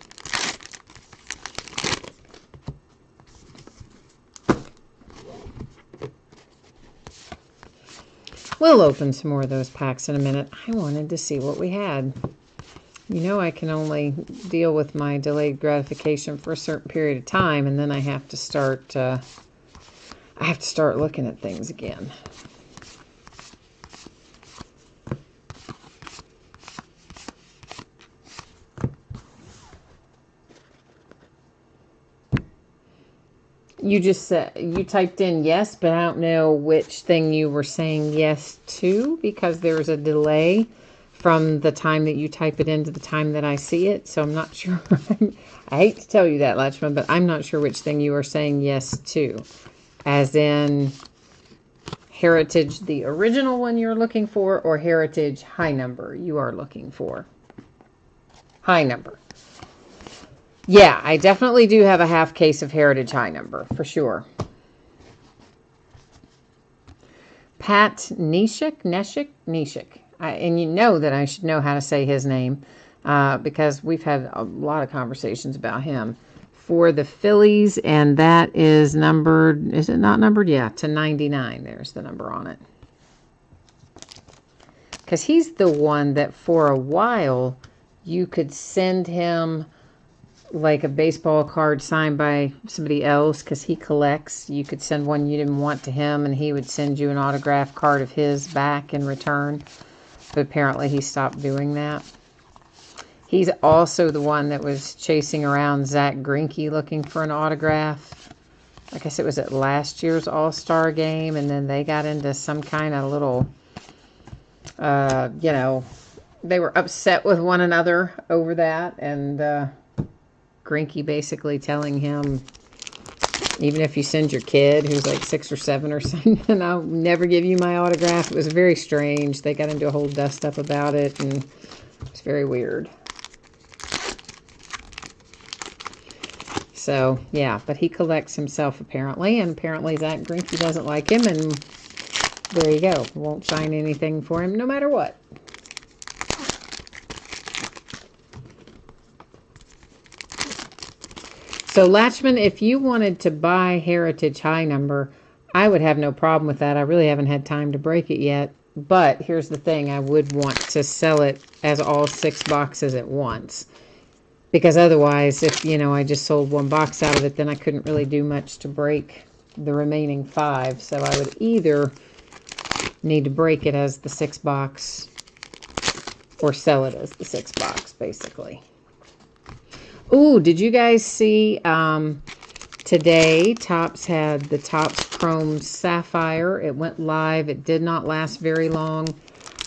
S1: We'll open some more of those packs in a minute. I wanted to see what we had. You know, I can only deal with my delayed gratification for a certain period of time, and then I have to start looking at things again. You just said, you typed in yes, but I don't know which thing you were saying yes to, because there's a delay from the time that you type it in to the time that I see it. So I'm not sure. I hate to tell you that, Latchman, but I'm not sure which thing you are saying yes to. As in Heritage, the original one you're looking for, or Heritage High number you are looking for. High number. Yeah, I definitely do have a half case of Heritage High Number, for sure. Pat Neshik. And you know that I should know how to say his name because we've had a lot of conversations about him. For the Phillies, and that is numbered, is it not numbered? Yeah, to 99. There's the number on it. Because he's the one that for a while you could send him like a baseball card signed by somebody else because he collects. You could send one you didn't want to him and he would send you an autographed card of his back in return. But apparently he stopped doing that. He's also the one that was chasing around Zach Greinke looking for an autograph. I guess it was at last year's All-Star game, and then they got into some kind of little, you know, they were upset with one another over that, and Greinke basically telling him, even if you send your kid who's like 6 or 7 or something, I'll never give you my autograph. It was very strange. They got into a whole dust-up about it, and it's very weird. So, yeah, but he collects himself apparently, and apparently Zach Greinke doesn't like him, and there you go. Won't sign anything for him no matter what. So, Latchman, if you wanted to buy Heritage High Number, I would have no problem with that. I really haven't had time to break it yet. But here's the thing. I would want to sell it as all 6 boxes at once. Because otherwise, if, you know, I just sold 1 box out of it, then I couldn't really do much to break the remaining 5. So I would either need to break it as the 6 box or sell it as the 6 box, basically. Ooh, did you guys see today Topps had the Topps Chrome Sapphire? It went live. It did not last very long.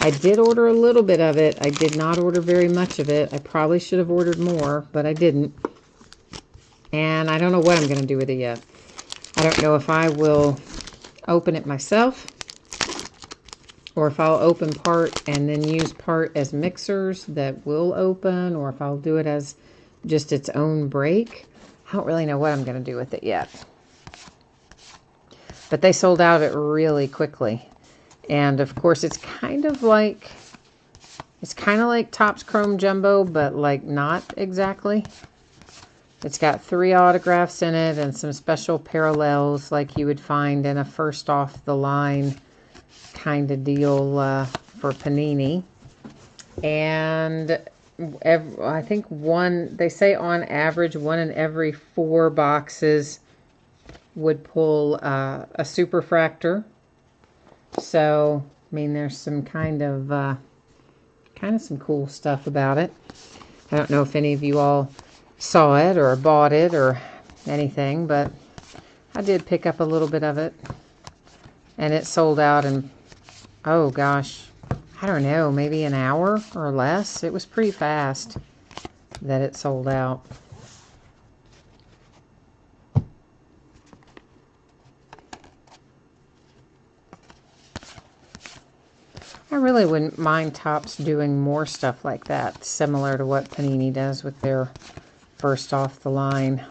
S1: I did order a little bit of it. I did not order very much of it. I probably should have ordered more, but I didn't. And I don't know what I'm going to do with it yet. I don't know if I will open it myself or if I'll open part and then use part as mixers that will open, or if I'll do it as just its own break. I don't really know what I'm going to do with it yet. But they sold out it really quickly. And of course, it's kind of like Topps Chrome Jumbo, but like not exactly. It's got 3 autographs in it and some special parallels like you would find in a first off the line kind of deal for Panini. And I think they say on average 1 in every 4 boxes would pull a superfractor. So, I mean, there's some kind of some cool stuff about it. I don't know if any of you all saw it or bought it or anything, but I did pick up a little bit of it. And it sold out in, oh gosh, I don't know, maybe an hour or less. It was pretty fast that it sold out. I really wouldn't mind Topps doing more stuff like that, similar to what Panini does with their first off the line.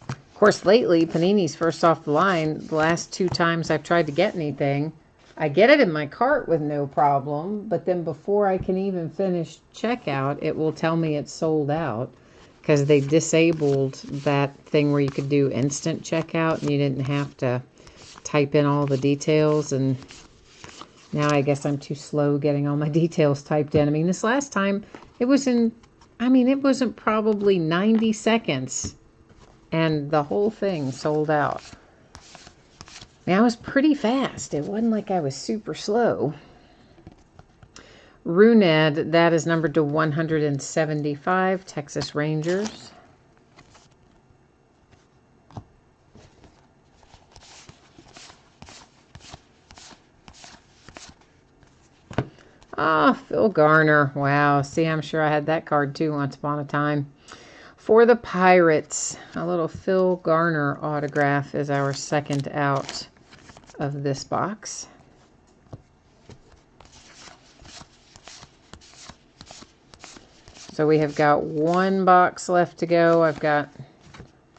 S1: Of course, lately, Panini's first off the line, the last 2 times I've tried to get anything, I get it in my cart with no problem, but then before I can even finish checkout, it will tell me it's sold out because they disabled that thing where you could do instant checkout and you didn't have to type in all the details, and now I guess I'm too slow getting all my details typed in. I mean, this last time, it wasn't probably 90 seconds, and the whole thing sold out. Now, it was pretty fast. It wasn't like I was super slow. Runed, that is numbered to 175, Texas Rangers. Ah, Phil Garner. Wow. See, I'm sure I had that card too once upon a time. For the Pirates, a little Phil Garner autograph is our second out of this box. So we have got one box left to go. I've got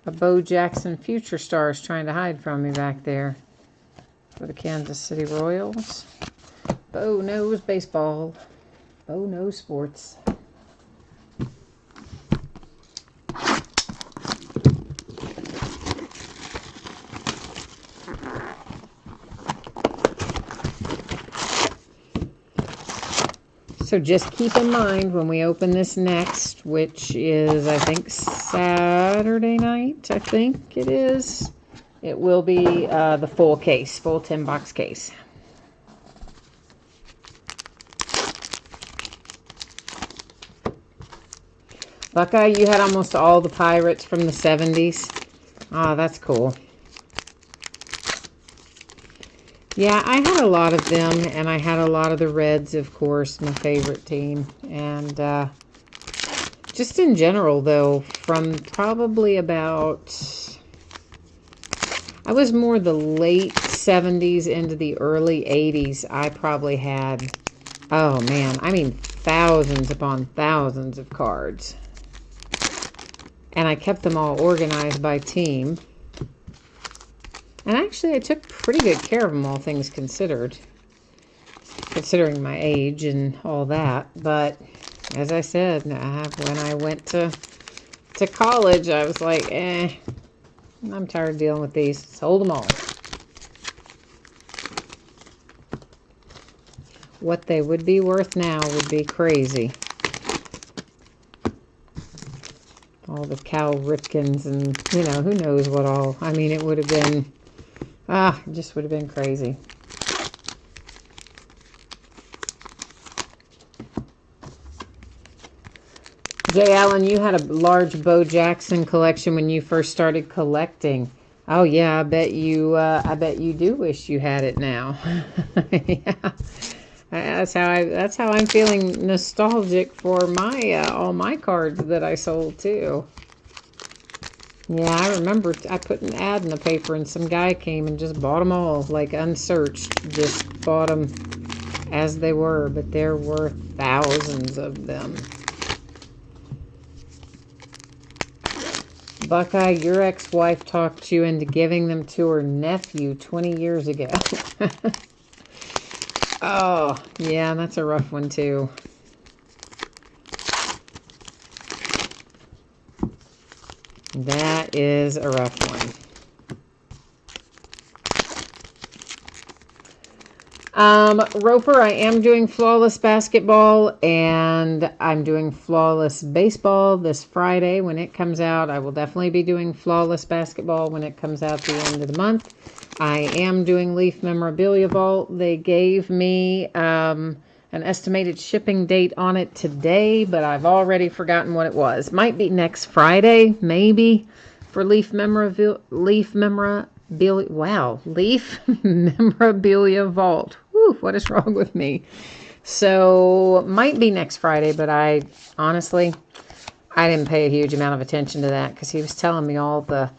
S1: a Bo Jackson Future Stars trying to hide from me back there for the Kansas City Royals. Bo knows baseball. Bo knows sports. So just keep in mind when we open this next, which is, I think, Saturday night, I think it is. It will be the full case, full 10-box case. Buckeye, you had almost all the Pirates from the 70s. Oh, that's cool. Yeah, I had a lot of them, and I had a lot of the Reds, of course, my favorite team. And just in general, though, from probably about... I was more the late 70s into the early 80s. I probably had, oh man, I mean thousands upon thousands of cards. And I kept them all organized by team. And actually, I took pretty good care of them, all things considered. Considering my age and all that. But, as I said, when I went to college, I was like, I'm tired of dealing with these. Sold them all. What they would be worth now would be crazy. All the Cal Ripkins and, you know, who knows what all. I mean, it would have been... it just would have been crazy. Jay Allen, you had a large Bo Jackson collection when you first started collecting. Oh yeah, I bet you do wish you had it now. Yeah. That's how I'm feeling nostalgic for my all my cards that I sold too. Yeah, I remember I put an ad in the paper and some guy came and just bought them all, like unsearched. Just bought them as they were, but there were thousands of them. Buckeye, your ex-wife talked you into giving them to her nephew 20 years ago. Oh, yeah, that's a rough one too. That is a rough one. Roper, I am doing Flawless Basketball, and I'm doing Flawless Baseball this Friday when it comes out. I will definitely be doing Flawless Basketball when it comes out at the end of the month. I am doing Leaf Memorabilia Vault. They gave me an estimated shipping date on it today, but I've already forgotten what it was. Might be next Friday, maybe, for Leaf Memorabilia Vault. Whew, what is wrong with me? So, might be next Friday, but I didn't pay a huge amount of attention to that because he was telling me all the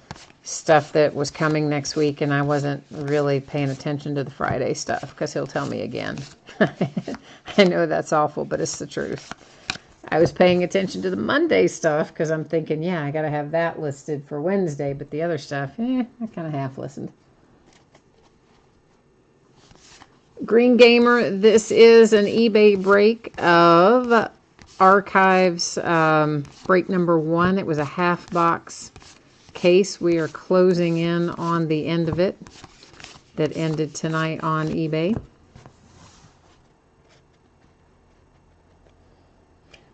S1: stuff that was coming next week, and I wasn't really paying attention to the Friday stuff because he'll tell me again. I know that's awful, but it's the truth. I was paying attention to the Monday stuff because I'm thinking, yeah, I got to have that listed for Wednesday, but the other stuff, I kind of half listened. Green Gamer, this is an eBay break of Archives break number 1. It was a half box case. We are closing in on the end of it that ended tonight on eBay.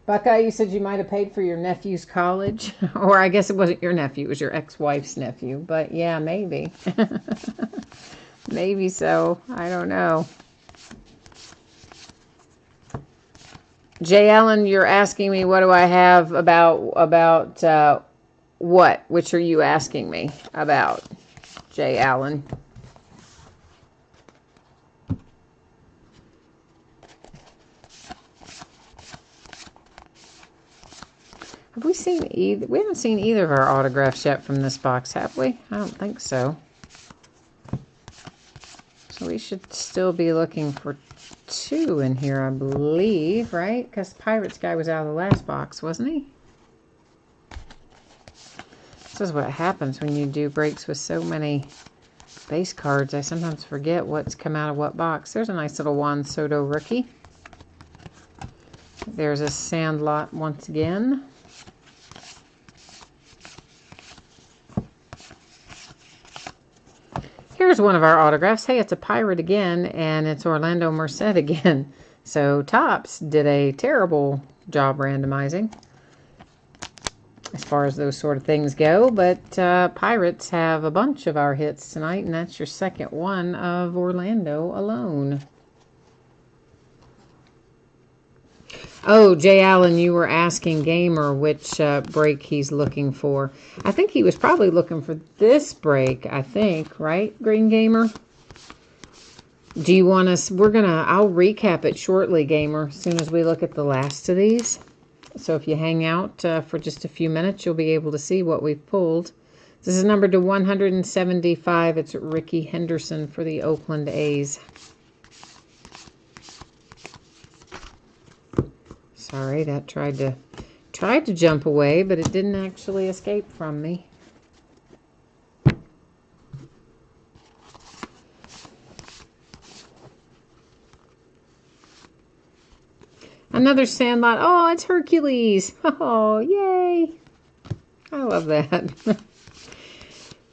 S1: Buckeye, you said you might have paid for your nephew's college. Or I guess it wasn't your nephew, it was your ex-wife's nephew. But yeah, maybe. Maybe so. I don't know. Jay Allen, you're asking me what do I have about what? Which are you asking me about, Jay Allen? Have we seen either? We haven't seen either of our autographs yet from this box, have we? I don't think so. So we should still be looking for 2 in here, I believe, right? Because the Pirates guy was out of the last box, wasn't he? This is what happens when you do breaks with so many base cards. I sometimes forget what's come out of what box. There's a nice little Juan Soto rookie. There's a Sandlot once again. Here's one of our autographs. Hey, it's a Pirate again, and it's Orlando Merced again. So Topps did a terrible job randomizing as far as those sort of things go. But Pirates have a bunch of our hits tonight, and that's your second one of Orlando alone. Oh, Jay Allen, you were asking Gamer which break he's looking for. I think he was probably looking for this break, I think, right, Green Gamer? Do you want us, I'll recap it shortly, Gamer, as soon as we look at the last of these. So if you hang out for just a few minutes, you'll be able to see what we've pulled. This is numbered to 175. It's Ricky Henderson for the Oakland A's. Sorry, that tried to jump away, but it didn't actually escape from me. Another Sandlot. Oh, it's Hercules. Oh, yay. I love that.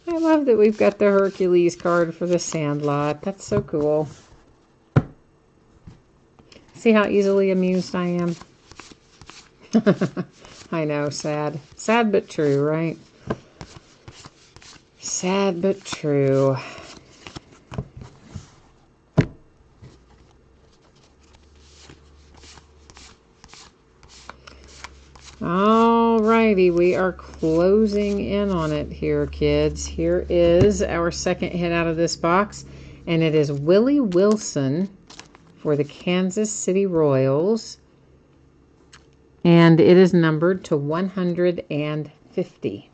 S1: I love that we've got the Hercules card for the Sandlot. That's so cool. See how easily amused I am? I know, sad. Sad but true, right? Sad but true. Alrighty, we are closing in on it here, kids. Here is our second hit out of this box, and it is Willie Wilson for the Kansas City Royals. And it is numbered to 150.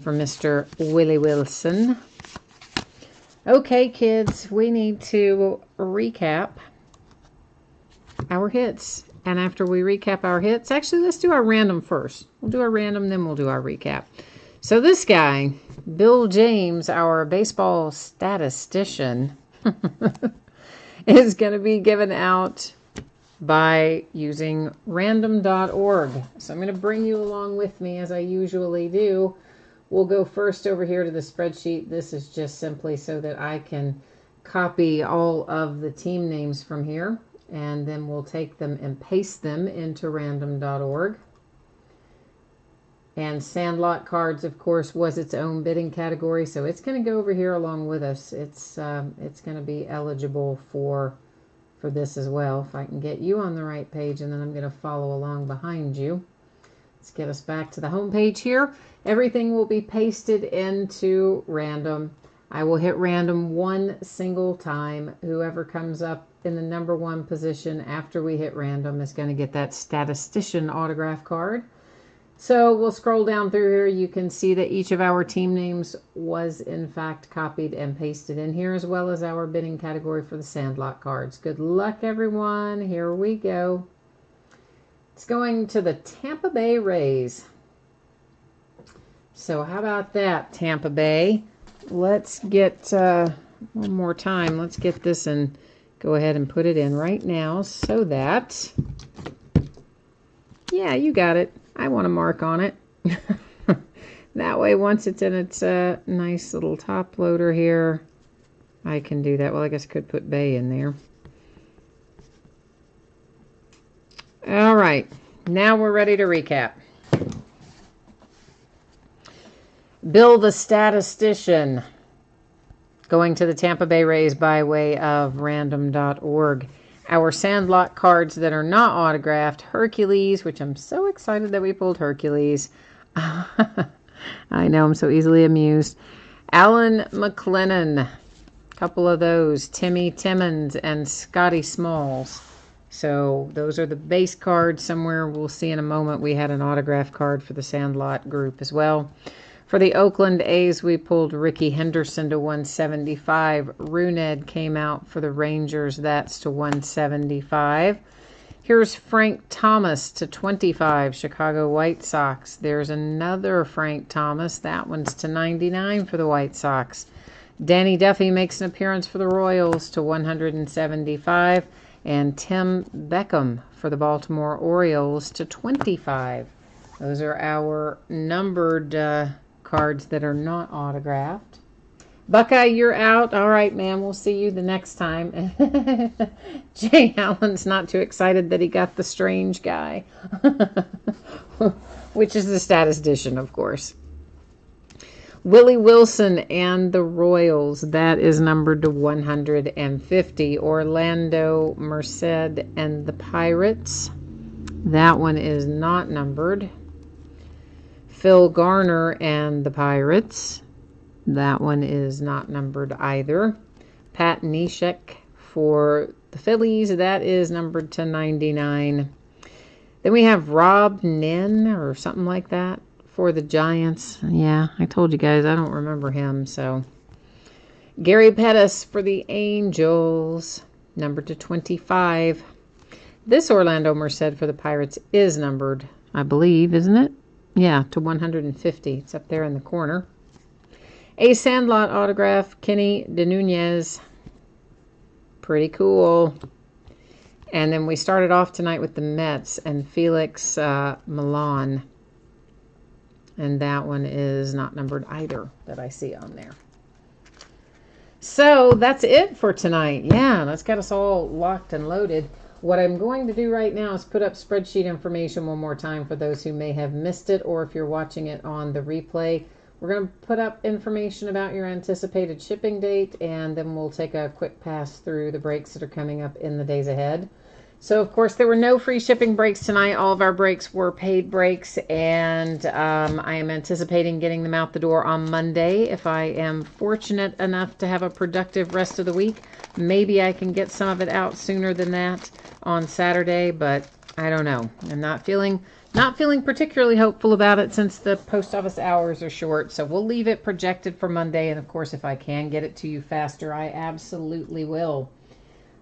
S1: For Mr. Willie Wilson. Okay, kids, we need to recap our hits. And after we recap our hits, actually, let's do our random first. We'll do our random, then we'll do our recap. So this guy, Bill James, our baseball statistician, is going to be given out by using random.org. So I'm going to bring you along with me as I usually do. We'll go first over here to the spreadsheet. This is just simply so that I can copy all of the team names from here, and then we'll take them and paste them into random.org. And Sandlot cards, of course, was its own bidding category, so it's going to go over here along with us. It's going to be eligible for this as well. If I can get you on the right page, and then I'm going to follow along behind you. Let's get us back to the home page here. Everything will be pasted into random. I will hit random one single time. Whoever comes up in the number 1 position after we hit random is going to get that statistician autograph card. So we'll scroll down through here. You can see that each of our team names was in fact copied and pasted in here, as well as our bidding category for the Sandlot cards. Good luck, everyone. Here we go. It's going to the Tampa Bay Rays. So how about that, Tampa Bay? Let's get one more time. Let's get this and go ahead and put it in right now so that, yeah, you got it. I want a mark on it. That way, once it's in its nice little top loader here, I can do that. Well, I guess I could put Bay in there. All right. Now we're ready to recap. Bill the Statistician, going to the Tampa Bay Rays by way of random.org. Our Sandlot cards that are not autographed, Hercules, which I'm so excited that we pulled Hercules. I know, I'm so easily amused. Alan McLennan, a couple of those, Timmy Timmons and Scotty Smalls. So those are the base cards. Somewhere we'll see in a moment we had an autograph card for the Sandlot group as well. For the Oakland A's, we pulled Ricky Henderson to 175. Runed came out for the Rangers. That's to 175. Here's Frank Thomas to 25, Chicago White Sox. There's another Frank Thomas. That one's to 99 for the White Sox. Danny Duffy makes an appearance for the Royals to 175. And Tim Beckham for the Baltimore Orioles to 25. Those are our numbered cards that are not autographed. Buckeye, you're out. All right, man. We'll see you the next time. Jay Allen's not too excited that he got the strange guy, which is the statistician, of course. Willie Wilson and the Royals. That is numbered to 150. Orlando Merced and the Pirates. That one is not numbered. Phil Garner and the Pirates. That one is not numbered either. Pat Neshek for the Phillies. That is numbered to 99. Then we have Rob Nin or something like that for the Giants. Yeah, I told you guys I don't remember him. So Gary Pettis for the Angels. Numbered to 25. This Orlando Merced for the Pirates is numbered, I believe, isn't it? Yeah, to 150. It's up there in the corner. A Sandlot autograph, Kenny DeNunez. Pretty cool. And then we started off tonight with the Mets and Felix Milan. And that one is not numbered either that I see on there. So that's it for tonight. Yeah, that's got us all locked and loaded. What I'm going to do right now is put up spreadsheet information one more time for those who may have missed it, or if you're watching it on the replay. We're going to put up information about your anticipated shipping date, and then we'll take a quick pass through the breaks that are coming up in the days ahead. So, of course, there were no free shipping breaks tonight. All of our breaks were paid breaks, and I am anticipating getting them out the door on Monday. If I am fortunate enough to have a productive rest of the week, maybe I can get some of it out sooner than that on Saturday, but I don't know. I'm not feeling particularly hopeful about it since the post office hours are short, so we'll leave it projected for Monday, and of course, if I can get it to you faster, I absolutely will.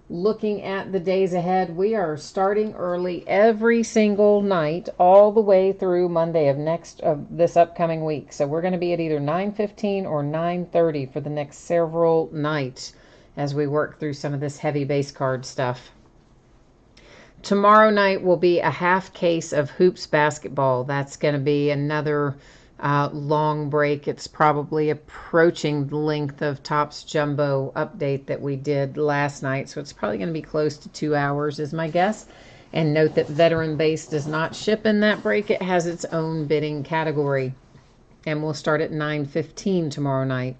S1: Looking at the days ahead, we are starting early every single night all the way through Monday of this upcoming week. So we're going to be at either 9:15 or 9:30 for the next several nights as we work through some of this heavy base card stuff. Tomorrow night will be a half case of Hoops basketball. That's going to be another long break. It's probably approaching the length of Topps Jumbo update that we did last night. So it's probably going to be close to 2 hours is my guess. And note that Veteran Base does not ship in that break. It has its own bidding category. And we'll start at 9:15 tomorrow night.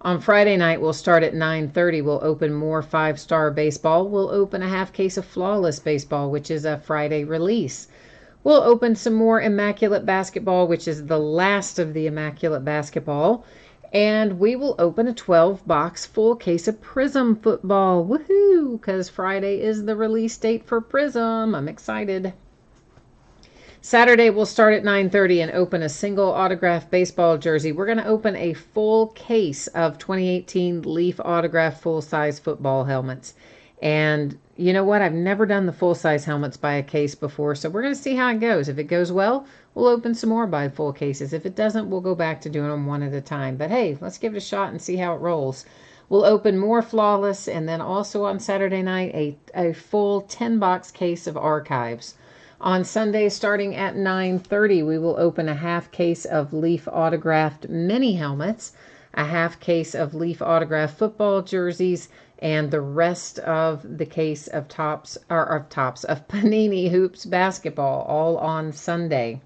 S1: On Friday night, we'll start at 9:30. We'll open more 5-star baseball. We'll open a half case of Flawless baseball, which is a Friday release. We'll open some more Immaculate basketball, which is the last of the Immaculate basketball. And we will open a 12-box full case of Prism football. Woohoo! Because Friday is the release date for Prism. I'm excited. Saturday, we'll start at 9:30 and open a single autographed baseball jersey. We're going to open a full case of 2018 Leaf autographed full-size football helmets. And you know what? I've never done the full-size helmets by a case before, so we're going to see how it goes. If it goes well, we'll open some more by full cases. If it doesn't, we'll go back to doing them one at a time. But hey, let's give it a shot and see how it rolls. We'll open more Flawless, and then also on Saturday night, a full 10-box case of Archives. On Sunday, starting at 9:30, we will open a half case of Leaf autographed mini helmets, a half case of Leaf autographed football jerseys, and the rest of the case of Panini Hoops basketball, all on Sunday.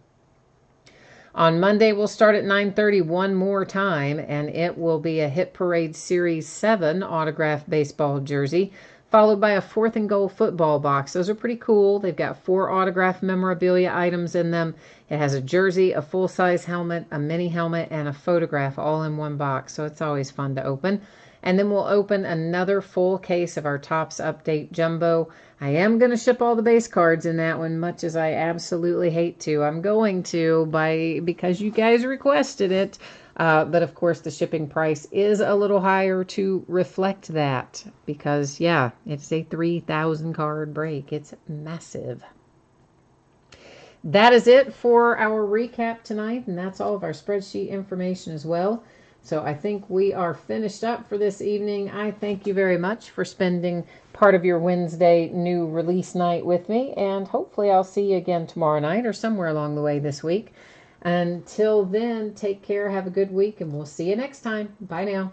S1: On Monday, we'll start at 9:30 one more time, and it will be a Hit Parade Series 7 autographed baseball jersey, followed by a 4th and Goal football box. Those are pretty cool. They've got 4 autographed memorabilia items in them. It has a jersey, a full-size helmet, a mini helmet, and a photograph all in one box, so it's always fun to open. And then we'll open another full case of our Topps Update Jumbo, I am going to ship all the base cards in that one, much as I absolutely hate to. I'm going to because you guys requested it. But of course, the shipping price is a little higher to reflect that because, yeah, it's a 3,000 card break. It's massive. That is it for our recap tonight, and that's all of our spreadsheet information as well. So I think we are finished up for this evening. I thank you very much for spending part of your Wednesday new release night with me, and hopefully I'll see you again tomorrow night or somewhere along the way this week. Until then, take care, have a good week, and we'll see you next time. Bye now.